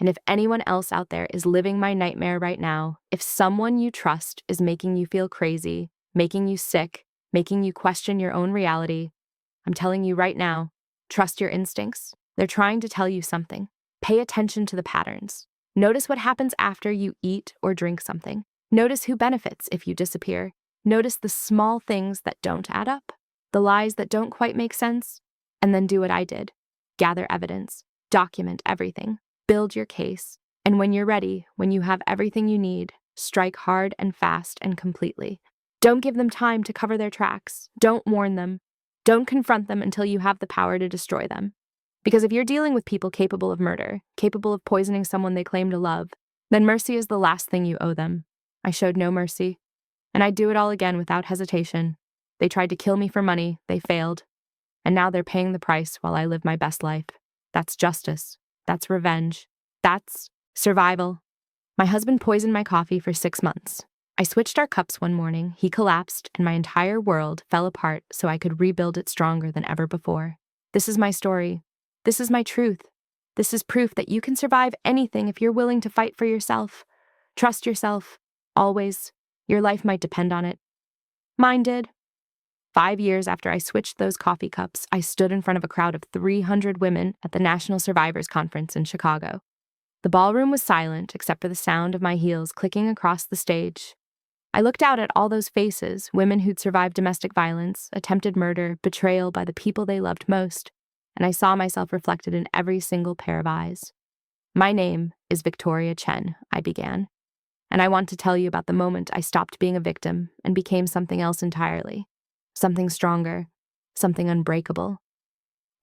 And if anyone else out there is living my nightmare right now, if someone you trust is making you feel crazy, making you sick, making you question your own reality, I'm telling you right now, trust your instincts. They're trying to tell you something. Pay attention to the patterns. Notice what happens after you eat or drink something. Notice who benefits if you disappear. Notice the small things that don't add up, the lies that don't quite make sense, and then do what I did. Gather evidence, document everything, build your case, and when you're ready, when you have everything you need, strike hard and fast and completely. Don't give them time to cover their tracks. Don't warn them. Don't confront them until you have the power to destroy them. Because if you're dealing with people capable of murder, capable of poisoning someone they claim to love, then mercy is the last thing you owe them. I showed no mercy, and I'd do it all again without hesitation. They tried to kill me for money, they failed, and now they're paying the price while I live my best life. That's justice. That's revenge. That's survival. My husband poisoned my coffee for 6 months. I switched our cups one morning, he collapsed, and my entire world fell apart so I could rebuild it stronger than ever before. This is my story. This is my truth. This is proof that you can survive anything if you're willing to fight for yourself. Trust yourself. Always. Your life might depend on it. Mine did. 5 years after I switched those coffee cups, I stood in front of a crowd of 300 women at the National Survivors Conference in Chicago. The ballroom was silent except for the sound of my heels clicking across the stage. I looked out at all those faces, women who'd survived domestic violence, attempted murder, betrayal by the people they loved most, and I saw myself reflected in every single pair of eyes. My name is Victoria Chen, I began. And I want to tell you about the moment I stopped being a victim and became something else entirely. Something stronger, something unbreakable.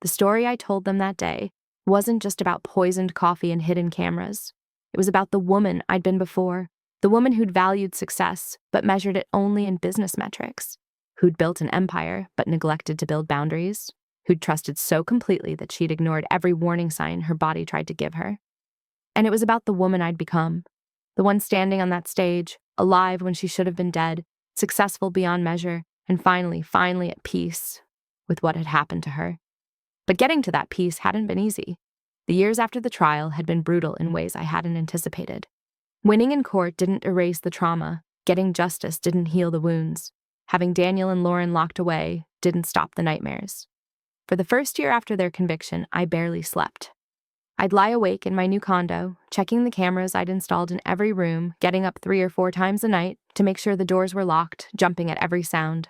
The story I told them that day wasn't just about poisoned coffee and hidden cameras. It was about the woman I'd been before, the woman who'd valued success but measured it only in business metrics, who'd built an empire but neglected to build boundaries, who'd trusted so completely that she'd ignored every warning sign her body tried to give her. And it was about the woman I'd become. The one standing on that stage, alive when she should have been dead, successful beyond measure, and finally at peace with what had happened to her. But getting to that peace hadn't been easy. The years after the trial had been brutal in ways I hadn't anticipated. Winning in court didn't erase the trauma. Getting justice didn't heal the wounds. Having Daniel and Lauren locked away didn't stop the nightmares. For the first year after their conviction, I barely slept. I'd lie awake in my new condo, checking the cameras I'd installed in every room, getting up 3 or 4 times a night to make sure the doors were locked, jumping at every sound.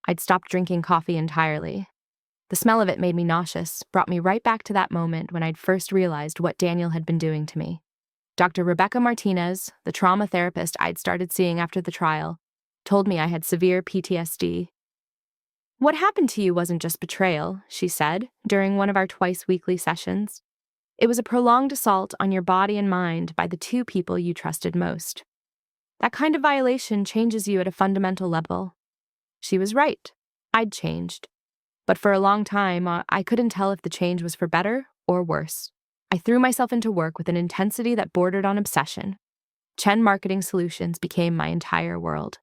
I'd stopped drinking coffee entirely. The smell of it made me nauseous, brought me right back to that moment when I'd first realized what Daniel had been doing to me. Dr. Rebecca Martinez, the trauma therapist I'd started seeing after the trial, told me I had severe PTSD. "What happened to you wasn't just betrayal," she said, during one of our twice-weekly sessions. "It was a prolonged assault on your body and mind by the 2 people you trusted most. That kind of violation changes you at a fundamental level." She was right. I'd changed. But for a long time, I couldn't tell if the change was for better or worse. I threw myself into work with an intensity that bordered on obsession. Chen Marketing Solutions became my entire world.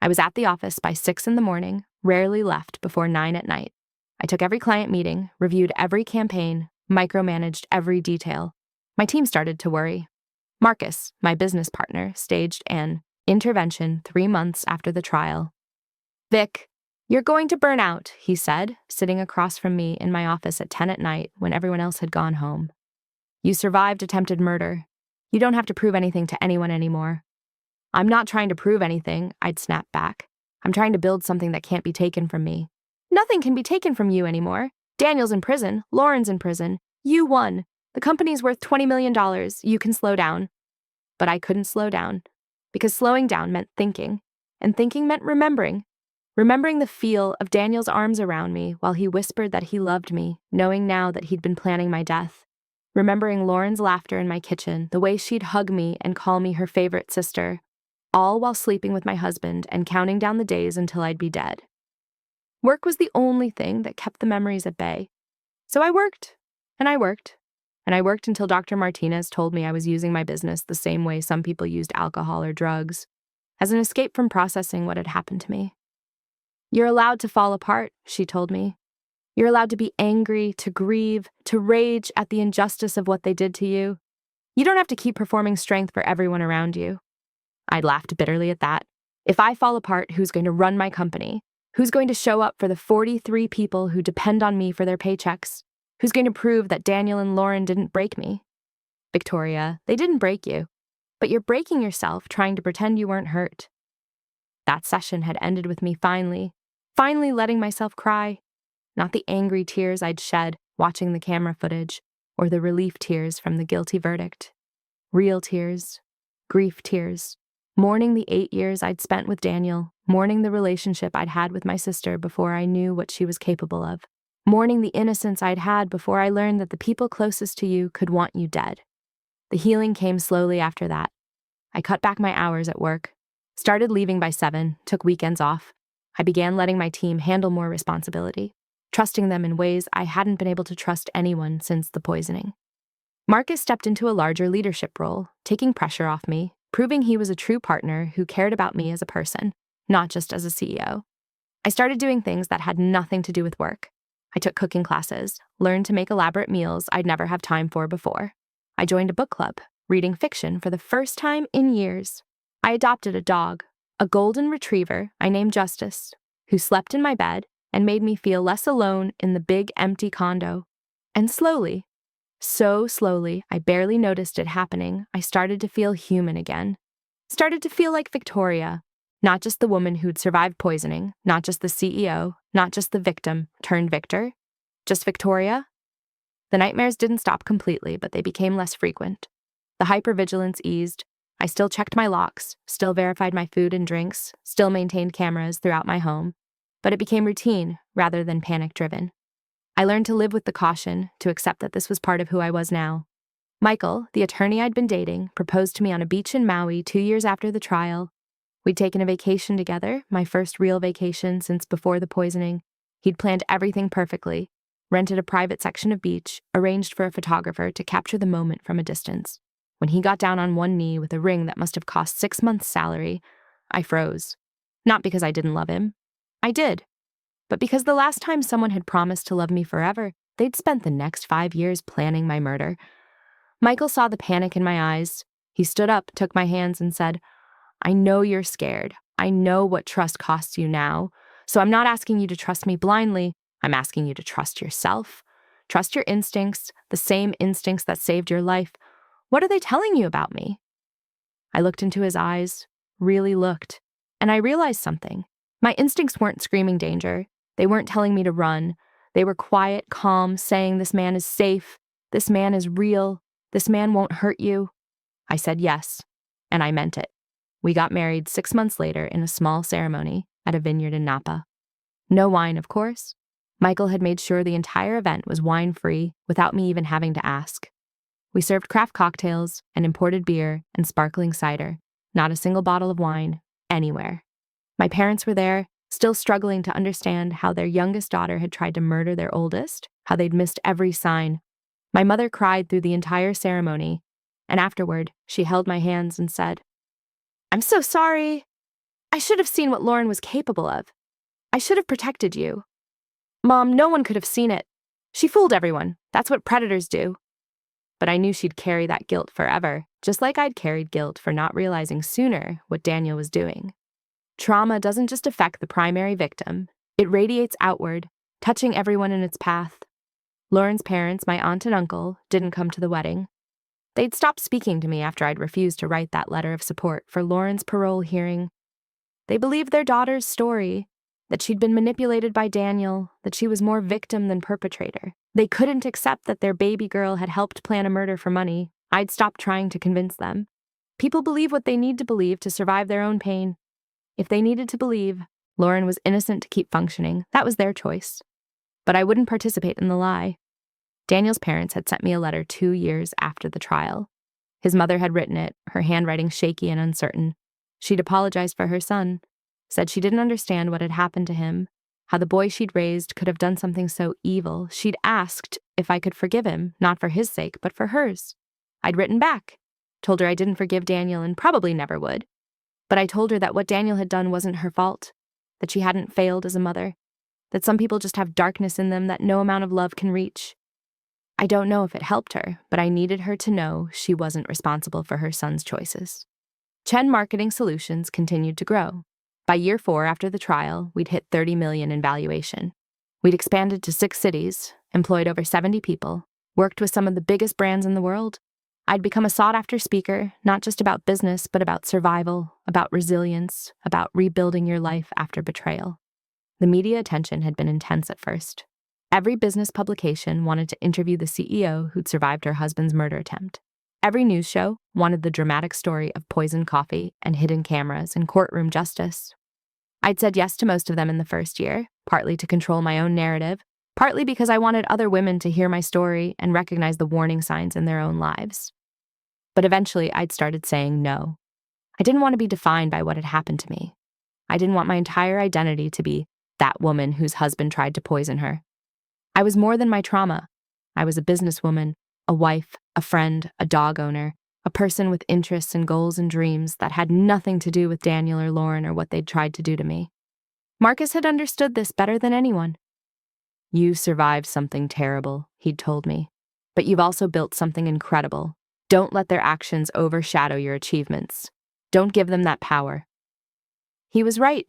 I was at the office by 6 in the morning, rarely left before 9 at night. I took every client meeting, reviewed every campaign, micromanaged every detail. My team started to worry. Marcus, my business partner, staged an intervention 3 months after the trial. "Vic, you're going to burn out," he said, sitting across from me in my office at 10 at night when everyone else had gone home. "You survived attempted murder. You don't have to prove anything to anyone anymore." "I'm not trying to prove anything," I'd snap back. "I'm trying to build something that can't be taken from me." "Nothing can be taken from you anymore. Daniel's in prison. Lauren's in prison. You won. The company's worth $20 million. You can slow down." But I couldn't slow down, because slowing down meant thinking. and thinking meant remembering. Remembering the feel of Daniel's arms around me while he whispered that he loved me, knowing now that he'd been planning my death. Remembering Lauren's laughter in my kitchen, the way she'd hug me and call me her favorite sister, all while sleeping with my husband and counting down the days until I'd be dead. Work was the only thing that kept the memories at bay. So I worked, and I worked, and I worked until Dr. Martinez told me I was using my business the same way some people used alcohol or drugs, as an escape from processing what had happened to me. You're allowed to fall apart, she told me. You're allowed to be angry, to grieve, to rage at the injustice of what they did to you. You don't have to keep performing strength for everyone around you. I'd laughed bitterly at that. If I fall apart, who's going to run my company? Who's going to show up for the 43 people who depend on me for their paychecks? Who's going to prove that Daniel and Lauren didn't break me? Victoria, they didn't break you, but you're breaking yourself trying to pretend you weren't hurt. That session had ended with me finally letting myself cry. Not the angry tears I'd shed watching the camera footage, or the relief tears from the guilty verdict. Real tears, grief tears, mourning the 8 years I'd spent with Daniel, mourning the relationship I'd had with my sister before I knew what she was capable of, mourning the innocence I'd had before I learned that the people closest to you could want you dead. The healing came slowly after that. I cut back my hours at work, started leaving by 7, took weekends off. I began letting my team handle more responsibility, trusting them in ways I hadn't been able to trust anyone since the poisoning. Marcus stepped into a larger leadership role, taking pressure off me, proving he was a true partner who cared about me as a person, not just as a CEO. I started doing things that had nothing to do with work. I took cooking classes, learned to make elaborate meals I'd never have time for before. I joined a book club, reading fiction for the first time in years. I adopted a dog, a golden retriever I named Justice, who slept in my bed and made me feel less alone in the big empty condo. And slowly, so slowly, I barely noticed it happening, I started to feel human again. Started to feel like Victoria, not just the woman who'd survived poisoning, not just the CEO, not just the victim turned victor, just Victoria. The nightmares didn't stop completely, but they became less frequent. The hypervigilance eased. I still checked my locks, still verified my food and drinks, still maintained cameras throughout my home, but it became routine rather than panic-driven. I learned to live with the caution, to accept that this was part of who I was now. Michael, the attorney I'd been dating, proposed to me on a beach in Maui 2 years after the trial. We'd taken a vacation together, my first real vacation since before the poisoning. He'd planned everything perfectly, rented a private section of beach, arranged for a photographer to capture the moment from a distance. When he got down on one knee with a ring that must have cost 6 months' salary, I froze. Not because I didn't love him. I did. But because the last time someone had promised to love me forever, they'd spent the next 5 years planning my murder. Michael saw the panic in my eyes. He stood up, took my hands, and said, I know you're scared. I know what trust costs you now. So I'm not asking you to trust me blindly. I'm asking you to trust yourself. Trust your instincts, the same instincts that saved your life. What are they telling you about me? I looked into his eyes, really looked, and I realized something. My instincts weren't screaming danger. They weren't telling me to run. They were quiet, calm, saying this man is safe, this man is real, this man won't hurt you. I said yes, and I meant it. We got married 6 months later in a small ceremony at a vineyard in Napa. No wine, of course. Michael had made sure the entire event was wine-free without me even having to ask. We served craft cocktails and imported beer and sparkling cider, not a single bottle of wine, anywhere. My parents were there, still struggling to understand how their youngest daughter had tried to murder their oldest, how they'd missed every sign. My mother cried through the entire ceremony, and afterward, she held my hands and said, I'm so sorry. I should have seen what Lauren was capable of. I should have protected you. Mom, no one could have seen it. She fooled everyone. That's what predators do. But I knew she'd carry that guilt forever, just like I'd carried guilt for not realizing sooner what Daniel was doing. Trauma doesn't just affect the primary victim. It radiates outward, touching everyone in its path. Lauren's parents, my aunt and uncle, didn't come to the wedding. They'd stopped speaking to me after I'd refused to write that letter of support for Lauren's parole hearing. They believed their daughter's story, that she'd been manipulated by Daniel, that she was more victim than perpetrator. They couldn't accept that their baby girl had helped plan a murder for money. I'd stopped trying to convince them. People believe what they need to believe to survive their own pain. If they needed to believe Lauren was innocent to keep functioning, that was their choice. But I wouldn't participate in the lie. Daniel's parents had sent me a letter 2 years after the trial. His mother had written it, her handwriting shaky and uncertain. She'd apologized for her son, said she didn't understand what had happened to him, how the boy she'd raised could have done something so evil. She'd asked if I could forgive him, not for his sake, but for hers. I'd written back, told her I didn't forgive Daniel and probably never would. But I told her that what Daniel had done wasn't her fault, that she hadn't failed as a mother, that some people just have darkness in them that no amount of love can reach. I don't know if it helped her, but I needed her to know she wasn't responsible for her son's choices. Chen Marketing Solutions continued to grow. By year 4 after the trial, we'd hit $30 million in valuation. We'd expanded to 6 cities, employed over 70 people, worked with some of the biggest brands in the world. I'd become a sought-after speaker, not just about business, but about survival, about resilience, about rebuilding your life after betrayal. The media attention had been intense at first. Every business publication wanted to interview the CEO who'd survived her husband's murder attempt. Every news show wanted the dramatic story of poisoned coffee and hidden cameras and courtroom justice. I'd said yes to most of them in the first year, partly to control my own narrative, partly because I wanted other women to hear my story and recognize the warning signs in their own lives. But eventually, I'd started saying no. I didn't want to be defined by what had happened to me. I didn't want my entire identity to be that woman whose husband tried to poison her. I was more than my trauma. I was a businesswoman, a wife, a friend, a dog owner, a person with interests and goals and dreams that had nothing to do with Daniel or Lauren or what they'd tried to do to me. Marcus had understood this better than anyone. You survived something terrible, he'd told me, but you've also built something incredible. Don't let their actions overshadow your achievements. Don't give them that power. He was right.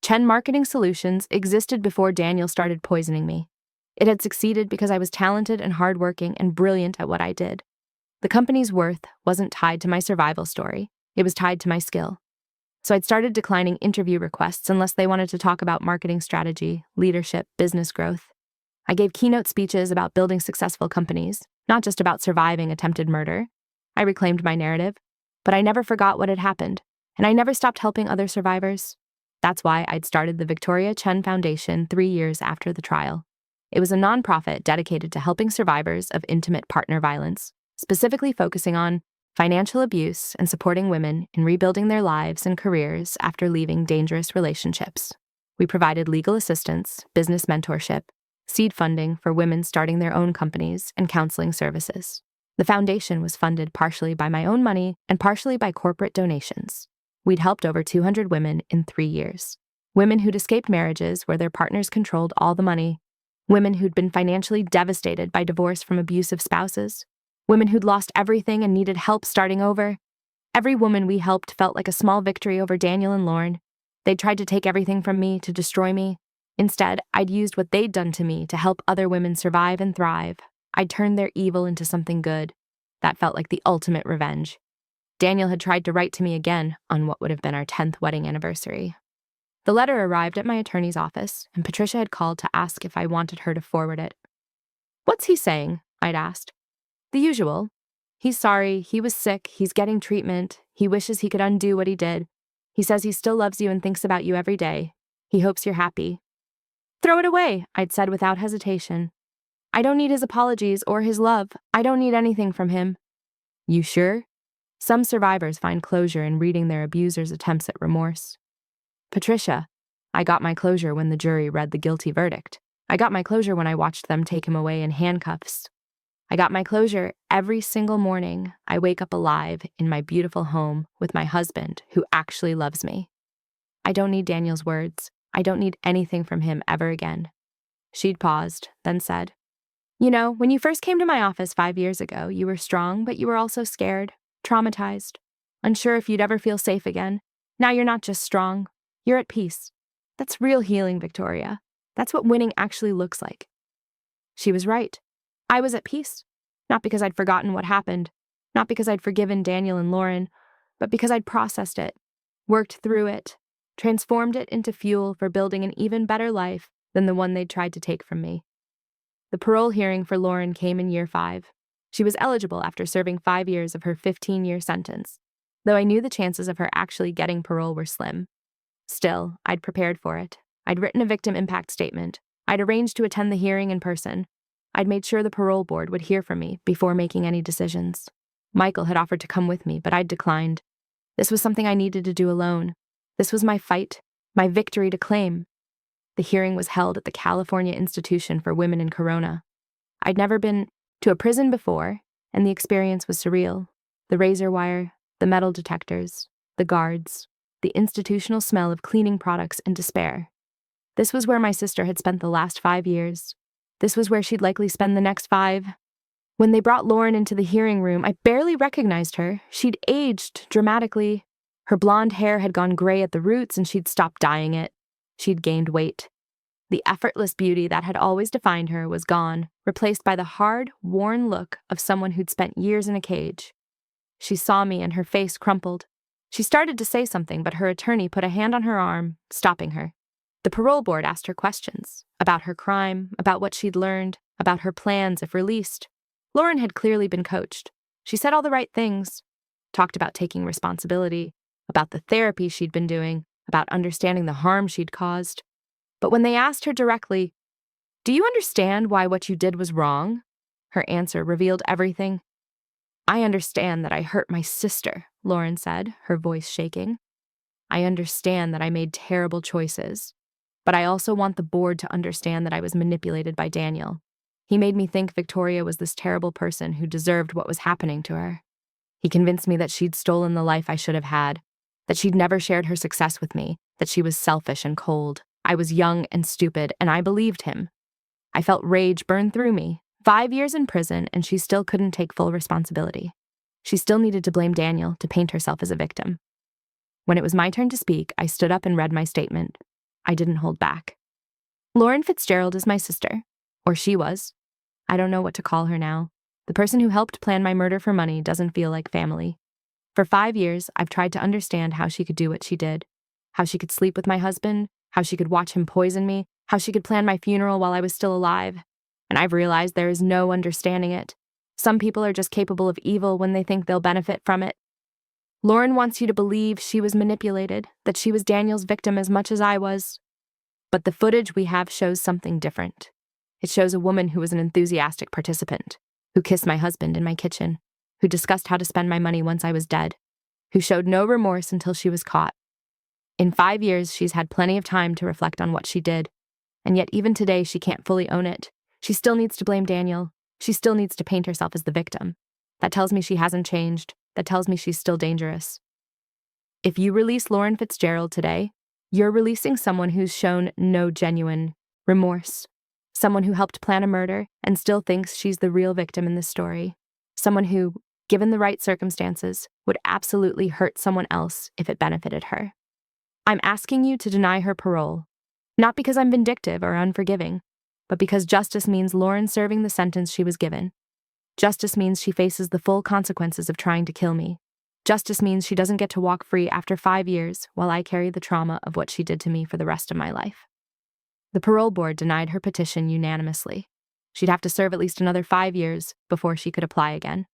Chen Marketing Solutions existed before Daniel started poisoning me. It had succeeded because I was talented and hardworking and brilliant at what I did. The company's worth wasn't tied to my survival story. It was tied to my skill. So I'd started declining interview requests unless they wanted to talk about marketing strategy, leadership, business growth. I gave keynote speeches about building successful companies, not just about surviving attempted murder. I reclaimed my narrative, but I never forgot what had happened, and I never stopped helping other survivors. That's why I'd started the Victoria Chen Foundation 3 years after the trial. It was a nonprofit dedicated to helping survivors of intimate partner violence, specifically focusing on financial abuse and supporting women in rebuilding their lives and careers after leaving dangerous relationships. We provided legal assistance, business mentorship, seed funding for women starting their own companies, and counseling services. The foundation was funded partially by my own money and partially by corporate donations. We'd helped over 200 women in 3 years. Women who'd escaped marriages where their partners controlled all the money. Women who'd been financially devastated by divorce from abusive spouses. Women who'd lost everything and needed help starting over. Every woman we helped felt like a small victory over Daniel and Lauren. They'd tried to take everything from me, to destroy me. Instead, I'd used what they'd done to me to help other women survive and thrive. I'd turned their evil into something good. That felt like the ultimate revenge. Daniel had tried to write to me again on what would have been our 10th wedding anniversary. The letter arrived at my attorney's office, and Patricia had called to ask if I wanted her to forward it. "What's he saying?" I'd asked. "The usual. He's sorry, he was sick, he's getting treatment, he wishes he could undo what he did. He says he still loves you and thinks about you every day. He hopes you're happy." "Throw it away," I'd said without hesitation. "I don't need his apologies or his love. I don't need anything from him." "You sure?" Some survivors find closure in reading their abuser's attempts at remorse. "Patricia, I got my closure when the jury read the guilty verdict. I got my closure when I watched them take him away in handcuffs. I got my closure every single morning I wake up alive in my beautiful home with my husband who actually loves me. I don't need Daniel's words. I don't need anything from him ever again." She'd paused, then said, "You know, when you first came to my office 5 years ago, you were strong, but you were also scared, traumatized, unsure if you'd ever feel safe again. Now you're not just strong, you're at peace. That's real healing, Victoria. That's what winning actually looks like." She was right. I was at peace, not because I'd forgotten what happened, not because I'd forgiven Daniel and Lauren, but because I'd processed it, worked through it, transformed it into fuel for building an even better life than the one they'd tried to take from me. The parole hearing for Lauren came in year 5. She was eligible after serving 5 years of her 15-year sentence, though I knew the chances of her actually getting parole were slim. Still, I'd prepared for it. I'd written a victim impact statement. I'd arranged to attend the hearing in person. I'd made sure the parole board would hear from me before making any decisions. Michael had offered to come with me, but I'd declined. This was something I needed to do alone. This was my fight, my victory to claim. The hearing was held at the California Institution for Women in Corona. I'd never been to a prison before, and the experience was surreal. The razor wire, the metal detectors, the guards, the institutional smell of cleaning products and despair. This was where my sister had spent the last 5 years. This was where she'd likely spend the next 5. When they brought Lauren into the hearing room, I barely recognized her. She'd aged dramatically. Her blonde hair had gone gray at the roots and she'd stopped dyeing it. She'd gained weight. The effortless beauty that had always defined her was gone, replaced by the hard, worn look of someone who'd spent years in a cage. She saw me and her face crumpled. She started to say something, but her attorney put a hand on her arm, stopping her. The parole board asked her questions about her crime, about what she'd learned, about her plans if released. Lauren had clearly been coached. She said all the right things, talked about taking responsibility, about the therapy she'd been doing, about understanding the harm she'd caused. But when they asked her directly, "Do you understand why what you did was wrong?" her answer revealed everything. "I understand that I hurt my sister," Lauren said, her voice shaking. "I understand that I made terrible choices. But I also want the board to understand that I was manipulated by Daniel. He made me think Victoria was this terrible person who deserved what was happening to her. He convinced me that she'd stolen the life I should have had, that she'd never shared her success with me, that she was selfish and cold. I was young and stupid, and I believed him. I felt rage burn through me. 5 years in prison, and she still couldn't take full responsibility. She still needed to blame Daniel to paint herself as a victim. When it was my turn to speak, I stood up and read my statement. I didn't hold back. Lauren Fitzgerald is my sister. Or she was. I don't know what to call her now. The person who helped plan my murder for money doesn't feel like family. For 5 years, I've tried to understand how she could do what she did. How she could sleep with my husband, how she could watch him poison me, how she could plan my funeral while I was still alive. And I've realized there is no understanding it. Some people are just capable of evil when they think they'll benefit from it. Lauren wants you to believe she was manipulated, that she was Daniel's victim as much as I was. But the footage we have shows something different. It shows a woman who was an enthusiastic participant, who kissed my husband in my kitchen, who discussed how to spend my money once I was dead, who showed no remorse until she was caught. In 5 years, she's had plenty of time to reflect on what she did, and yet even today she can't fully own it. She still needs to blame Daniel. She still needs to paint herself as the victim. That tells me she hasn't changed. That tells me she's still dangerous. If you release Lauren Fitzgerald today, you're releasing someone who's shown no genuine remorse. Someone who helped plan a murder and still thinks she's the real victim in this story. Someone who, given the right circumstances, would absolutely hurt someone else if it benefited her. I'm asking you to deny her parole, not because I'm vindictive or unforgiving, but because justice means Lauren serving the sentence she was given. Justice means she faces the full consequences of trying to kill me. Justice means she doesn't get to walk free after 5 years while I carry the trauma of what she did to me for the rest of my life. The parole board denied her petition unanimously. She'd have to serve at least another 5 years before she could apply again.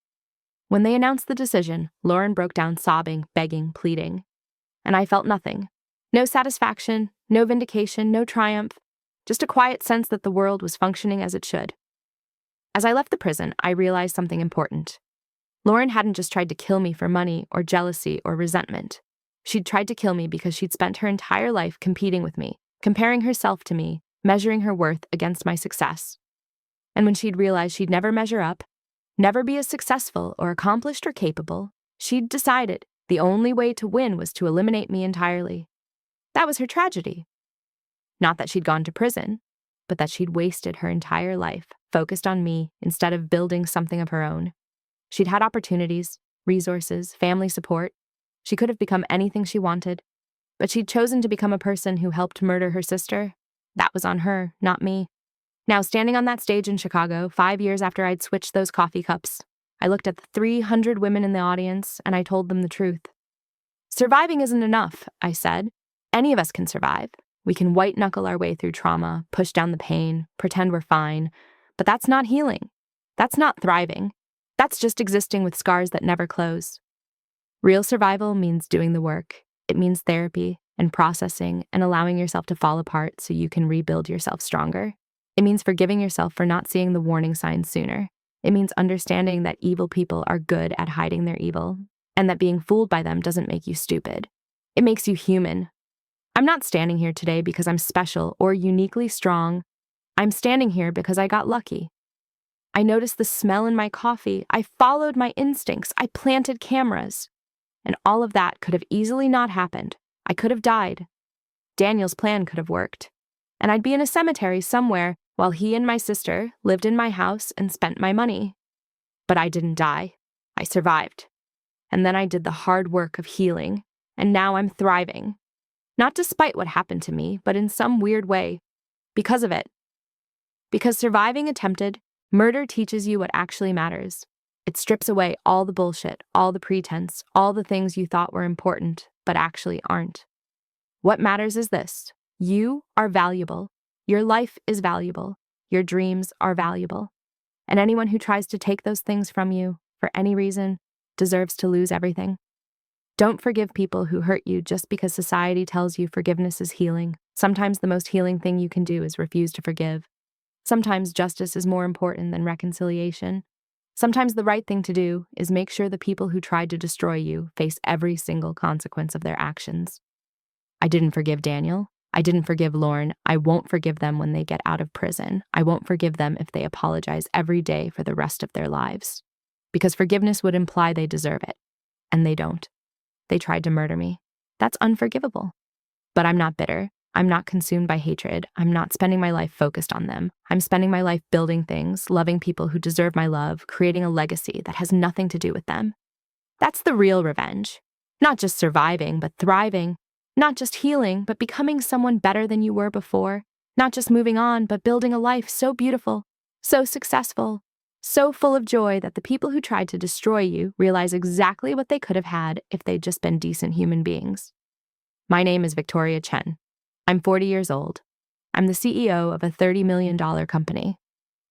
When they announced the decision, Lauren broke down sobbing, begging, pleading. And I felt nothing. No satisfaction, no vindication, no triumph, just a quiet sense that the world was functioning as it should. As I left the prison, I realized something important. Lauren hadn't just tried to kill me for money or jealousy or resentment. She'd tried to kill me because she'd spent her entire life competing with me, comparing herself to me, measuring her worth against my success. And when she'd realized she'd never measure up, never be as successful or accomplished or capable, she'd decided the only way to win was to eliminate me entirely. That was her tragedy. Not that she'd gone to prison, but that she'd wasted her entire life focused on me instead of building something of her own. She'd had opportunities, resources, family support. She could have become anything she wanted, but she'd chosen to become a person who helped murder her sister. That was on her, not me. Now, standing on that stage in Chicago, 5 years after I'd switched those coffee cups, I looked at the 300 women in the audience and I told them the truth. Surviving isn't enough, I said. Any of us can survive. We can white-knuckle our way through trauma, push down the pain, pretend we're fine. But that's not healing. That's not thriving. That's just existing with scars that never close. Real survival means doing the work. It means therapy. and processing and allowing yourself to fall apart so you can rebuild yourself stronger. It means forgiving yourself for not seeing the warning signs sooner. It means understanding that evil people are good at hiding their evil, and that being fooled by them doesn't make you stupid. It makes you human. I'm not standing here today because I'm special or uniquely strong. I'm standing here because I got lucky. I noticed the smell in my coffee. I followed my instincts. I planted cameras. And all of that could have easily not happened. I could have died. Daniel's plan could have worked. And I'd be in a cemetery somewhere while he and my sister lived in my house and spent my money. But I didn't die. I survived. And then I did the hard work of healing. And now I'm thriving. Not despite what happened to me, but in some weird way. Because of it. Because surviving attempted murder teaches you what actually matters. It strips away all the bullshit, all the pretense, all the things you thought were important, but actually aren't. What matters is this. You are valuable. Your life is valuable. Your dreams are valuable. And anyone who tries to take those things from you, for any reason, deserves to lose everything. Don't forgive people who hurt you just because society tells you forgiveness is healing. Sometimes the most healing thing you can do is refuse to forgive. Sometimes justice is more important than reconciliation. Sometimes the right thing to do is make sure the people who tried to destroy you face every single consequence of their actions. I didn't forgive Daniel. I didn't forgive Lauren. I won't forgive them when they get out of prison. I won't forgive them if they apologize every day for the rest of their lives. Because forgiveness would imply they deserve it. And they don't. They tried to murder me. That's unforgivable. But I'm not bitter. I'm not consumed by hatred. I'm not spending my life focused on them. I'm spending my life building things, loving people who deserve my love, creating a legacy that has nothing to do with them. That's the real revenge. Not just surviving, but thriving. Not just healing, but becoming someone better than you were before. Not just moving on, but building a life so beautiful, so successful, so full of joy that the people who tried to destroy you realize exactly what they could have had if they'd just been decent human beings. My name is Victoria Chen. I'm 40 years old. I'm the CEO of a $30 million company.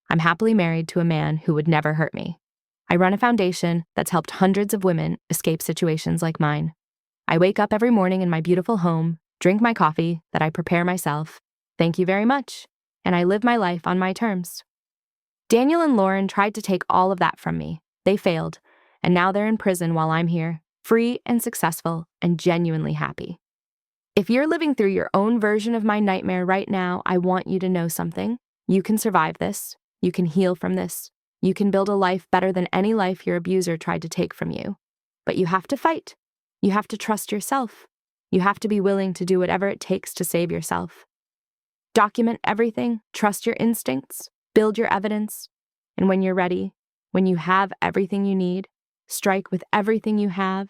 I'm happily married to a man who would never hurt me. I run a foundation that's helped hundreds of women escape situations like mine. I wake up every morning in my beautiful home, drink my coffee that I prepare myself. Thank you very much. And I live my life on my terms. Daniel and Lauren tried to take all of that from me. They failed, and now they're in prison while I'm here, free and successful and genuinely happy. If you're living through your own version of my nightmare right now, I want you to know something. You can survive this. You can heal from this. You can build a life better than any life your abuser tried to take from you. But you have to fight. You have to trust yourself. You have to be willing to do whatever it takes to save yourself. Document everything, trust your instincts, build your evidence, and when you're ready, when you have everything you need, strike with everything you have.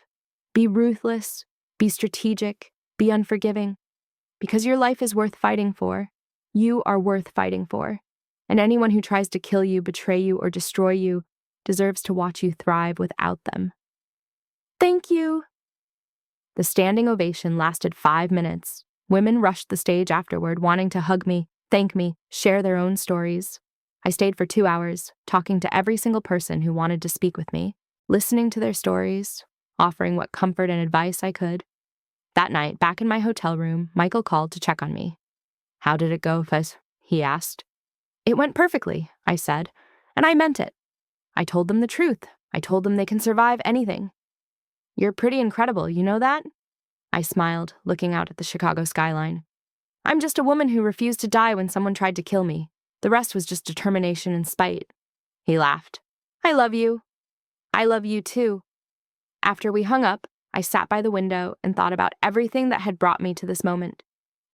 Be ruthless, be strategic, be unforgiving, because your life is worth fighting for. You are worth fighting for. And anyone who tries to kill you, betray you, or destroy you deserves to watch you thrive without them. Thank you. The standing ovation lasted 5 minutes. Women rushed the stage afterward, wanting to hug me, thank me, share their own stories. I stayed for 2 hours, talking to every single person who wanted to speak with me, listening to their stories, offering what comfort and advice I could. That night, back in my hotel room, Michael called to check on me. "How did it go, Fez?" he asked. "It went perfectly," I said, and I meant it. I told them the truth. I told them they can survive anything. "You're pretty incredible, you know that?" I smiled, looking out at the Chicago skyline. "I'm just a woman who refused to die when someone tried to kill me. The rest was just determination and spite." He laughed. "I love you. I love you too." After we hung up, I sat by the window and thought about everything that had brought me to this moment.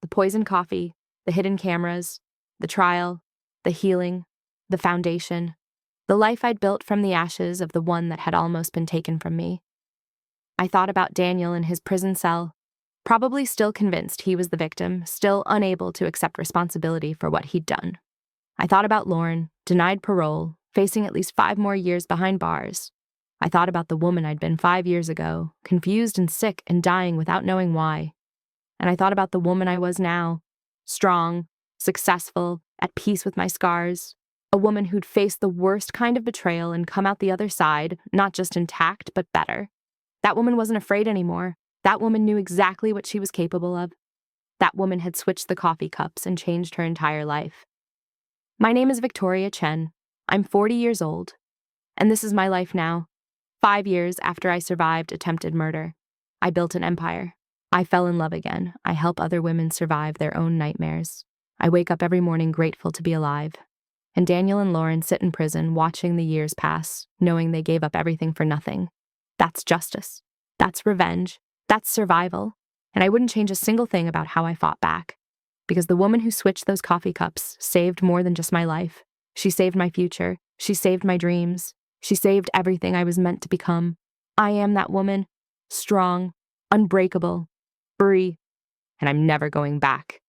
The poisoned coffee, the hidden cameras, the trial, the healing, the foundation, the life I'd built from the ashes of the one that had almost been taken from me. I thought about Daniel in his prison cell, probably still convinced he was the victim, still unable to accept responsibility for what he'd done. I thought about Lauren, denied parole, facing at least 5 more years behind bars. I thought about the woman I'd been 5 years ago, confused and sick and dying without knowing why. And I thought about the woman I was now, strong, successful, at peace with my scars, a woman who'd faced the worst kind of betrayal and come out the other side, not just intact, but better. That woman wasn't afraid anymore. That woman knew exactly what she was capable of. That woman had switched the coffee cups and changed her entire life. My name is Victoria Chen. I'm 40 years old, and this is my life now. 5 years after I survived attempted murder, I built an empire. I fell in love again. I help other women survive their own nightmares. I wake up every morning grateful to be alive. And Daniel and Lauren sit in prison watching the years pass, knowing they gave up everything for nothing. That's justice. That's revenge. That's survival. And I wouldn't change a single thing about how I fought back. Because the woman who switched those coffee cups saved more than just my life. She saved my future. She saved my dreams. She saved everything I was meant to become. I am that woman. Strong, unbreakable, free. And I'm never going back.